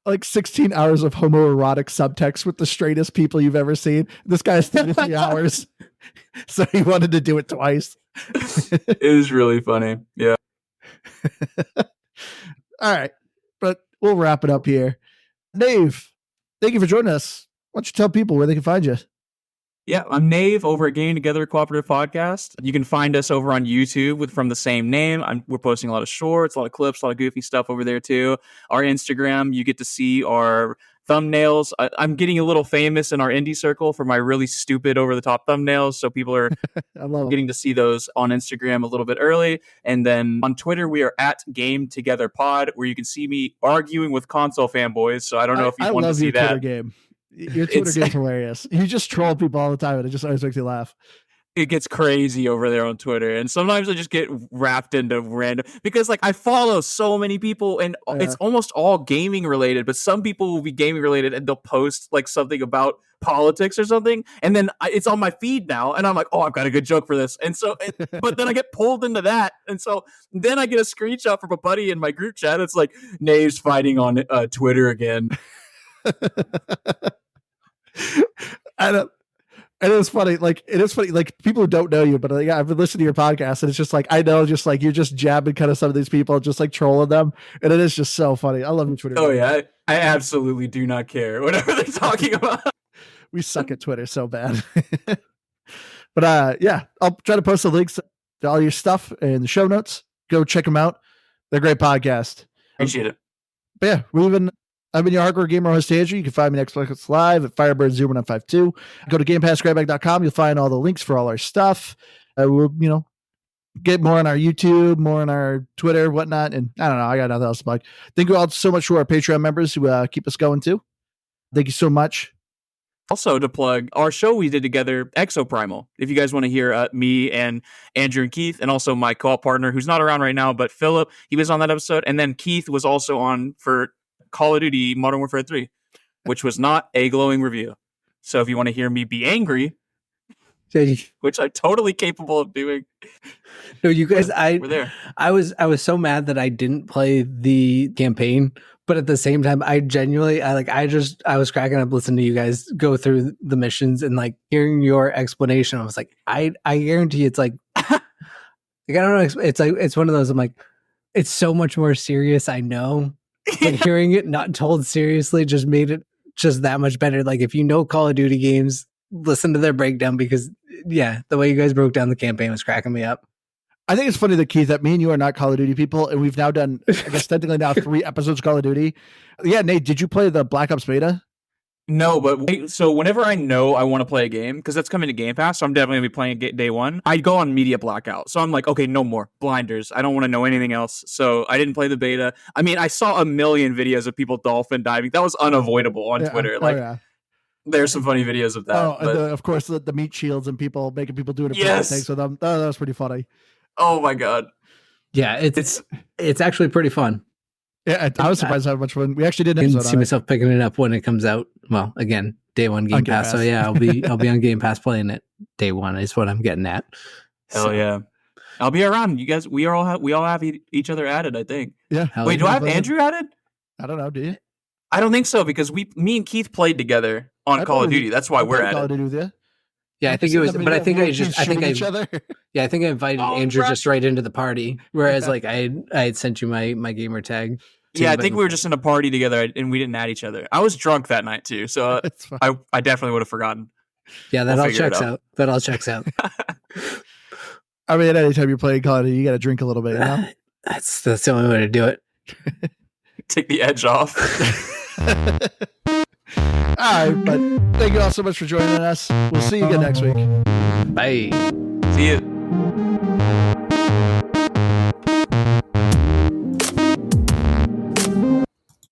Like 16 hours of homoerotic subtext with the straightest people you've ever seen. This guy has 33 hours. So he wanted to do it twice. It is really funny. Yeah. All right. But we'll wrap it up here. Nave, thank you for joining us. Why don't you tell people where they can find you? Yeah, I'm Nave over at Game Together Cooperative Podcast. You can find us over on YouTube from the same name. We're posting a lot of shorts, a lot of clips, a lot of goofy stuff over there too. Our Instagram, you get to see our thumbnails. I'm getting a little famous in our indie circle for my really stupid over-the-top thumbnails, so people are getting to see those on Instagram a little bit early. And then on Twitter, we are at Game Together Pod, where you can see me arguing with console fanboys. So I don't know if you want to see that. Twitter game. Your Twitter game's hilarious. You just troll people all the time, and it just always makes you laugh. It gets crazy over there on Twitter, and sometimes I just get wrapped into random because, like, I follow so many people, and it's almost all gaming related. But some people will be gaming related, and they'll post like something about politics or something, and then it's on my feed now, and I'm like, oh, I've got a good joke for this, and so, but then I get pulled into that, and so then I get a screenshot from a buddy in my group chat. It's like Nave's fighting on Twitter again. And it is funny. Like, it is funny. Like, people who don't know you, but like, I've been listening to your podcast, and it's just like, I know, just like you're just jabbing kind of some of these people, just like trolling them, and it is just so funny. I love your Twitter. Oh yeah, I absolutely do not care whatever they're talking about. We suck at Twitter so bad. But yeah, I'll try to post the links to all your stuff in the show notes. Go check them out. They're a great podcast. Appreciate it. But yeah, I've been your hardcore gamer host, Andrew. You can find me next Xbox Live at Firebird0952. Go to GamePassGrabBag.com. You'll find all the links for all our stuff. We'll, get more on our YouTube, more on our Twitter, whatnot. And I don't know. I got nothing else to plug. Thank you all so much to our Patreon members who keep us going too. Thank you so much. Also, to plug our show we did together, Exoprimal. If you guys want to hear me and Andrew and Keith, and also my co-op partner, who's not around right now, but Philip, he was on that episode. And then Keith was also on for Call of Duty Modern Warfare 3, which was not a glowing review. So if you want to hear me be angry, which I'm totally capable of doing. No, you guys, we're there. I was so mad that I didn't play the campaign, but at the same time, I genuinely, I was cracking up listening to you guys go through the missions and like hearing your explanation. I was like, I guarantee it's like, I don't know. It's like, it's one of those, I'm like, it's so much more serious. I know. But hearing it not told seriously just made it just that much better. Like, if you know Call of Duty games, listen to their breakdown because the way you guys broke down the campaign was cracking me up. I think it's funny that Keith, that me and you are not Call of Duty people, and we've now done, I guess technically now 3 episodes of Call of Duty. Yeah, Nate, did you play the Black Ops beta? No, but so whenever I know I want to play a game, because that's coming to Game Pass, so I'm definitely going to be playing it day one, I go on media blackout. So I'm like, okay, no more. Blinders. I don't want to know anything else. So I didn't play the beta. I mean, I saw a million videos of people dolphin diving. That was unavoidable on Twitter. There's some funny videos of that. Oh, and of course, the meat shields and people making people do it. Yes. Things with them. That was pretty funny. Oh my God. Yeah, it's actually pretty fun. Yeah, I was surprised how much fun we actually did. I can see myself picking it up when it comes out. Well, again, day one Game Pass. So yeah, I'll be on Game Pass playing it day one. Is what I'm getting at. Hell yeah, I'll be around. You guys, we all have each other added. I think. Yeah. Wait, do I have Andrew added? I don't know. Do you? I don't think so because me and Keith played together on Call of Duty. That's why we're at Call it. of Duty with you. Yeah, I think it was, but I think I invited Oh, Andrew right. just right into the party. Whereas like I had sent you my gamer tag. Yeah, I think we were just in a party together and we didn't add each other. I was drunk that night too, so I definitely would have forgotten. Yeah, that all checks out. That all checks out. I mean, anytime you're playing Call of Duty, you got to drink a little bit. You know? That's the only way to do it. Take the edge off. All right, but thank you all so much for joining us. We'll see you again next week. Bye.